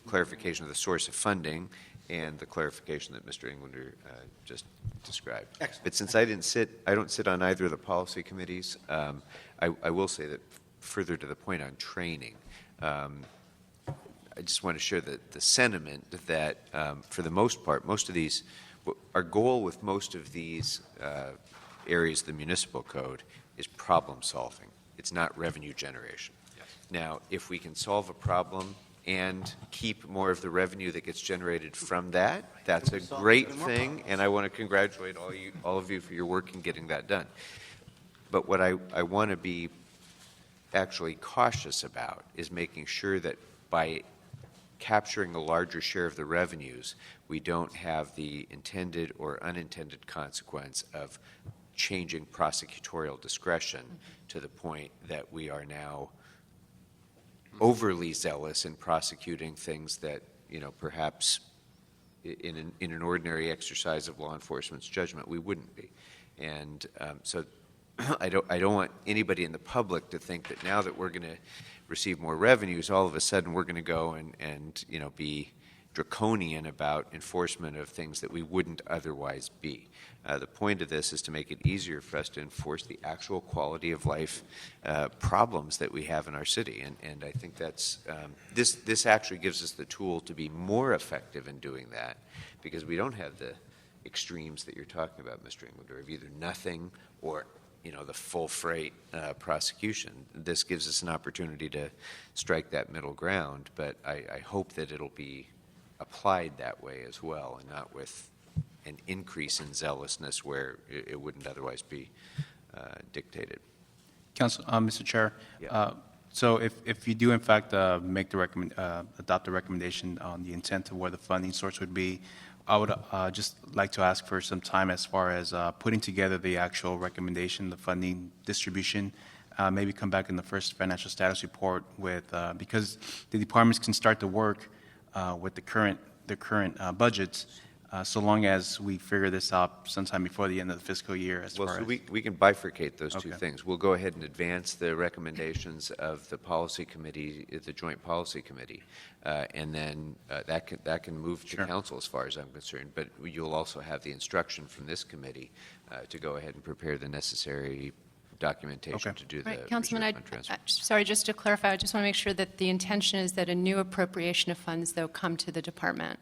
clarification of the source of funding and the clarification that Mr. Englander just described. Excellent. But since I don't sit on either of the policy committees, I will say that further to the point on training, I just want to share the sentiment that for the most part, most of these, our goal with most of these areas of the municipal code is problem solving. It's not revenue generation. Yes. Now, if we can solve a problem and keep more of the revenue that gets generated from that, that's a great thing, and I want to congratulate all of you for your work in getting that done. But what I want to be actually cautious about is making sure that by capturing a larger share of the revenues, we don't have the intended or unintended consequence of changing prosecutorial discretion to the point that we are now overly zealous in prosecuting things that, perhaps in an ordinary exercise of law enforcement's judgment, we wouldn't be. And so I don't want anybody in the public to think that now that we're going to receive more revenues, all of a sudden we're going to go and be draconian about enforcement of things that we wouldn't otherwise be. The point of this is to make it easier for us to enforce the actual quality of life problems that we have in our city. And I think that's, this actually gives us the tool to be more effective in doing that, because we don't have the extremes that you're talking about, Mr. Englander, of either nothing or the full freight prosecution. This gives us an opportunity to strike that middle ground, but I hope that it'll be applied that way as well, and not with an increase in zealousness where it wouldn't otherwise be dictated. Council, Mr. Chair, so if you do in fact make the adopt the recommendation on the intent of where the funding source would be, I would just like to ask for some time as far as putting together the actual recommendation, the funding distribution. Maybe come back in the first financial status report with because the departments can start to work with the current budgets, so long as we figure this out sometime before the end of the fiscal year. We can bifurcate those two things. We'll go ahead and advance the recommendations of the policy committee, the joint policy committee, and then that can move to council as far as I'm concerned. But you'll also have the instruction from this committee to go ahead and prepare the necessary documentation to do the Councilman, sorry, just to clarify, I just want to make sure that the intention is that a new appropriation of funds, though, come to the department.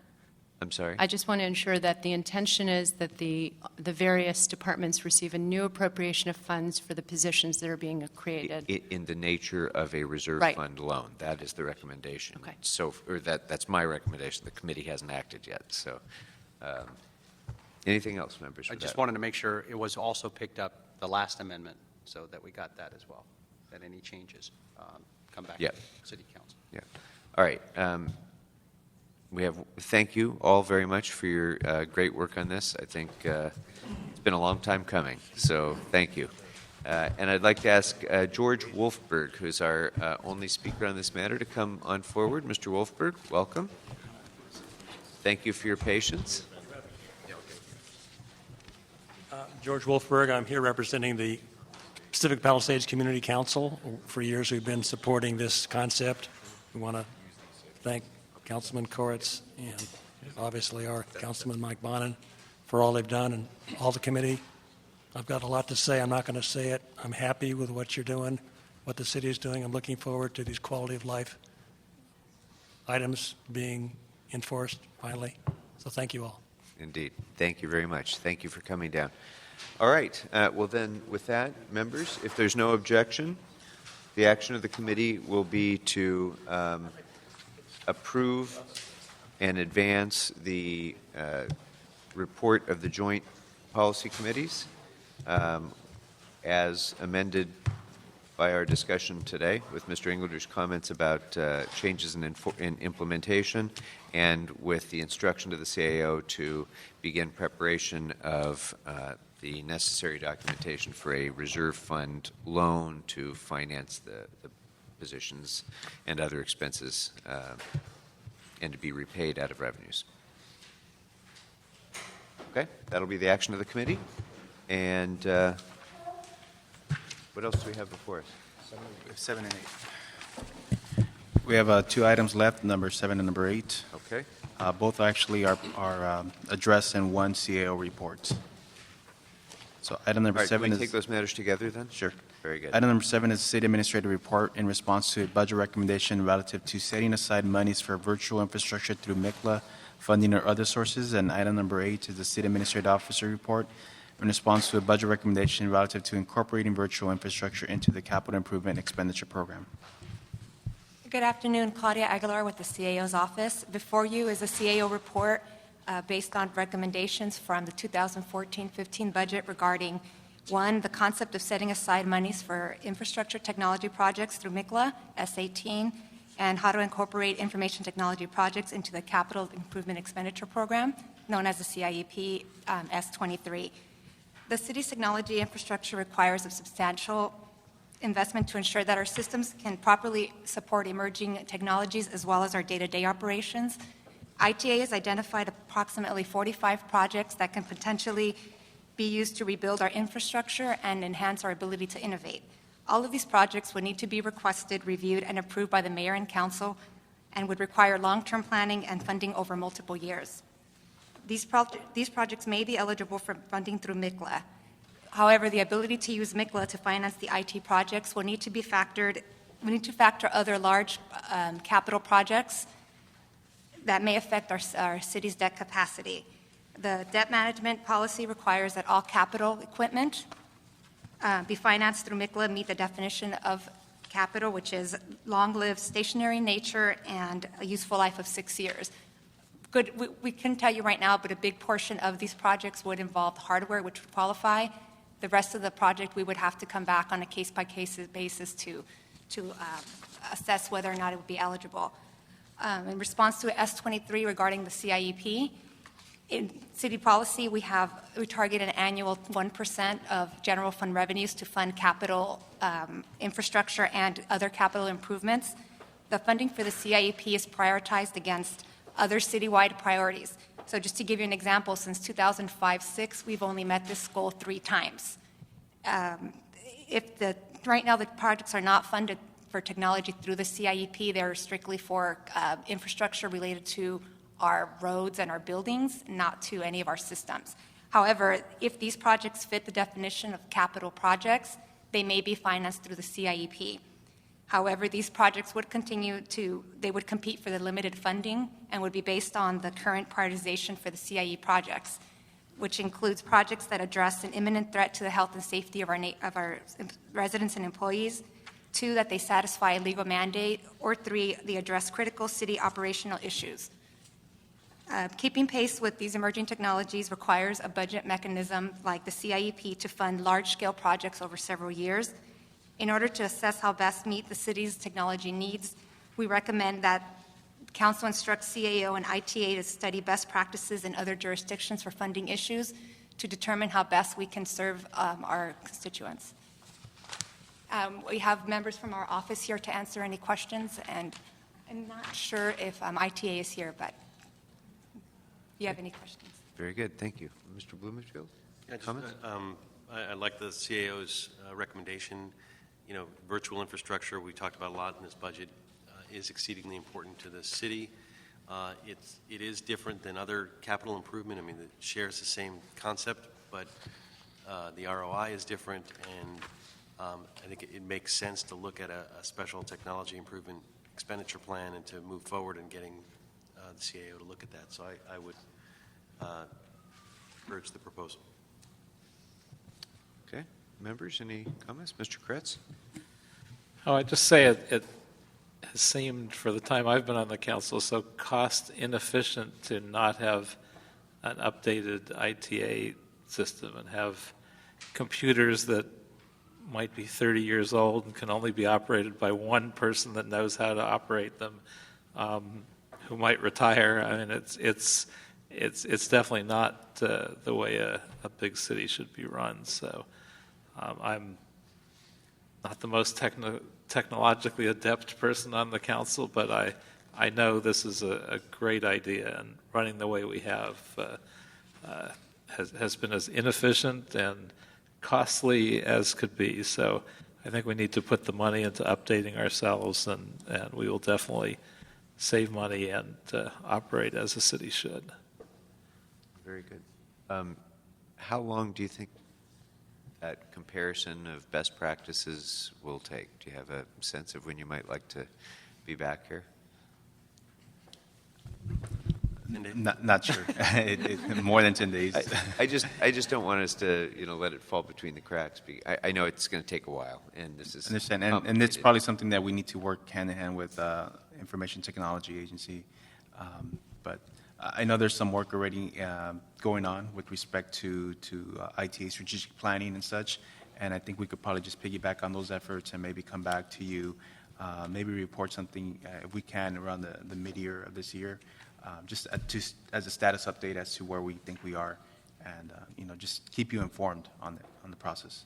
I'm sorry? I just want to ensure that the intention is that the various departments receive a new appropriation of funds for the positions that are being created. In the nature of a reserve fund loan. That is the recommendation. Okay. So, or that's my recommendation. The committee hasn't acted yet. So, anything else, members? I just wanted to make sure it was also picked up, the last amendment, so that we got that as well, that any changes come back to City Council. Yeah. All right. Thank you all very much for your great work on this. I think it's been a long time coming, so thank you. And I'd like to ask George Wolfberg, who's our only speaker on this matter, to come on forward. Mr. Wolfberg, welcome. Thank you for your patience. George Wolfberg, I'm here representing the Pacific Palisades Community Council. For years we've been supporting this concept. We want to thank Councilman Koretz and obviously our Councilman Mike Bonin for all they've done, and all the committee. I've got a lot to say. I'm not going to say it. I'm happy with what you're doing, what the city is doing. I'm looking forward to these quality of life items being enforced finally. So thank you all. Indeed. Thank you very much. Thank you for coming down. All right. Well then, with that, members, if there's no objection, the action of the committee will be to approve and advance the report of the joint policy committees as amended by our discussion today, with Mr. Englander's comments about changes in implementation, and with the instruction to the CAO to begin preparation of the necessary documentation for a reserve fund loan to finance the positions and other expenses and to be repaid out of revenues. Okay, that'll be the action of the committee. And what else do we have before us? 7 and 8. We have 2 items left, number 7 and number 8. Okay. Both actually are addressed in one CAO report. So item number 7 can is... we take those matters together then? Sure. Very good. Item number 7 is the City Administrator report in response to a budget recommendation relative to setting aside monies for virtual infrastructure through MICLA funding or other sources. And item number 8 is the City Administrative Officer report in response to a budget recommendation relative to incorporating virtual infrastructure into the Capital Improvement Expenditure Program. Good afternoon, Claudia Aguilar with the CAO's office. Before you is a CAO report based on recommendations from the 2014-15 budget regarding, 1, the concept of setting aside monies for infrastructure technology projects through MICLA, S18, and how to incorporate information technology projects into the Capital Improvement Expenditure Program, known as the CIEP S23. The city's technology infrastructure requires a substantial investment to ensure that our systems can properly support emerging technologies as well as our day-to-day operations. ITA has identified approximately 45 projects that can potentially be used to rebuild our infrastructure and enhance our ability to innovate. All of these projects would need to be requested, reviewed, and approved by the mayor and council, and would require long-term planning and funding over multiple years. These projects may be eligible for funding through MICLA. However, the ability to use MICLA to finance the IT projects will need to be factored. We need to factor other large capital projects that may affect our city's debt capacity. The debt management policy requires that all capital equipment be financed through MICLA, meet the definition of capital, which is long-lived, stationary in nature, and a useful life of 6 years. We couldn't tell you right now, but a big portion of these projects would involve hardware, which would qualify. The rest of the project, we would have to come back on a case-by-case basis to assess whether or not it would be eligible. In response to S23 regarding the CIEP, in city policy, we target an annual 1% of general fund revenues to fund capital infrastructure and other capital improvements. The funding for the CIEP is prioritized against other citywide priorities. So just to give you an example, since 2005-06, we've only met this goal 3 times. Right now the projects are not funded for technology through the CIEP. They're strictly for infrastructure related to our roads and our buildings, not to any of our systems. However, if these projects fit the definition of capital projects, they may be financed through the CIEP. However, these projects would would compete for the limited funding and would be based on the current prioritization for the CIE projects, which includes projects that address an imminent threat to the health and safety of our residents and employees. 2, that they satisfy a legal mandate, or 3, they address critical city operational issues. Keeping pace with these emerging technologies requires a budget mechanism like the CIEP to fund large-scale projects over several years. In order to assess how best meet the city's technology needs, we recommend that Council instruct CAO and ITA to study best practices in other jurisdictions for funding issues to determine how best we can serve our constituents. We have members from our office here to answer any questions, and I'm not sure if ITA is here, but do you have any questions? Very good, thank you. Mr. Blumenfield, comments? I like the CAO's recommendation. You know, virtual infrastructure, we talked about a lot in this budget, is exceedingly important to the city. It is different than other capital improvement. I mean, it shares the same concept, but the ROI is different, and I think it makes sense to look at a special technology improvement expenditure plan and to move forward in getting the CAO to look at that. So I would urge the proposal. Okay, members, any comments? Mr. Kretz? Oh, I'd just say it has seemed, for the time I've been on the council, so cost inefficient to not have an updated ITA system and have computers that might be 30 years old and can only be operated by one person that knows how to operate them, who might retire. I mean, it's definitely not the way a big city should be run. So I'm not the most technologically adept person on the council, but I know this is a great idea, and running the way we have has been as inefficient and costly as could be. So I think we need to put the money into updating ourselves, and we will definitely save money and operate as a city should. Very good. How long do you think that comparison of best practices will take? Do you have a sense of when you might like to be back here? Not sure. More than 10 days. I just don't want us to let it fall between the cracks. I know it's going to take a while, and this is understand, and it's probably something that we need to work hand in hand with Information Technology Agency. But I know there's some work already going on with respect to ITA strategic planning and such, and I think we could probably just piggyback on those efforts and maybe come back to you, maybe report something if we can around the mid-year of this year. Just as a status update as to where we think we are, and just keep you informed on the process.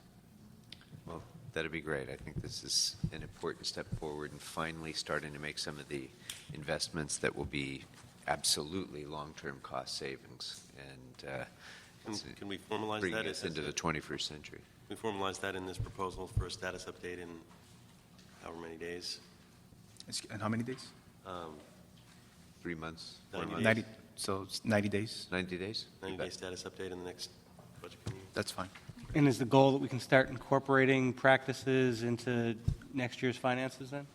Well, that'd be great. I think this is an important step forward and finally starting to make some of the investments that will be absolutely long-term cost savings and Can we formalize bring that us into the 21st century. Can we formalize that in this proposal for a status update in however many days? And how many days? 3 months, 4 90 months. 90, so it's 90 days? 90 days? 90-day status update in the next budget committee? That's fine. And is the goal that we can start incorporating practices into next year's finances then?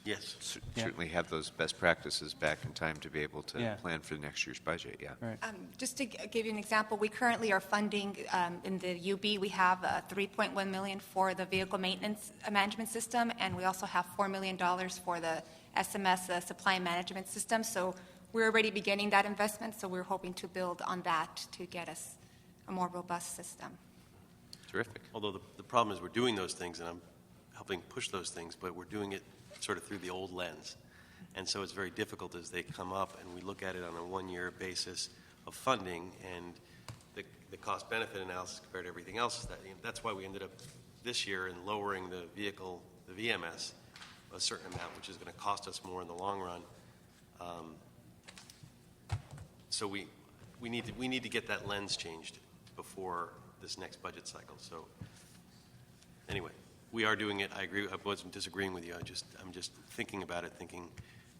Yes. Yeah. Certainly have those best practices back in time to be able to Yeah. plan for next year's budget, yeah. Right. Just to give you an example, we currently are funding, in the UB, we have $3.1 million for the vehicle maintenance management system, and we also have $4 million for the SMS supply management system. So we're already beginning that investment, so we're hoping to build on that to get us a more robust system. Terrific. Although the problem is we're doing those things, and I'm helping push those things, but we're doing it sort of through the old lens. And so it's very difficult as they come up, and we look at it on a one-year basis of funding, and the cost-benefit analysis compared to everything else. That's why we ended up this year in lowering the vehicle, the VMS, a certain amount, which is going to cost us more in the long run. So we need to get that lens changed before this next budget cycle. So anyway, we are doing it. I agree. I wasn't disagreeing with you. I'm just thinking about it, thinking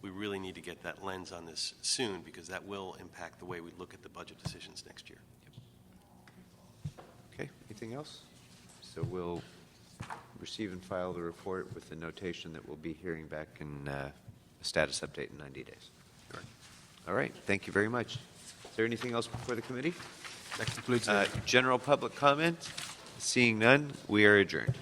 we really need to get that lens on this soon, because that will impact the way we look at the budget decisions next year. Okay, anything else? So we'll receive and file the report with the notation that we'll be hearing back in a status update in 90 days. Correct. All right, thank you very much. Is there anything else before the committee? That concludes General public comment? Seeing none, we are adjourned.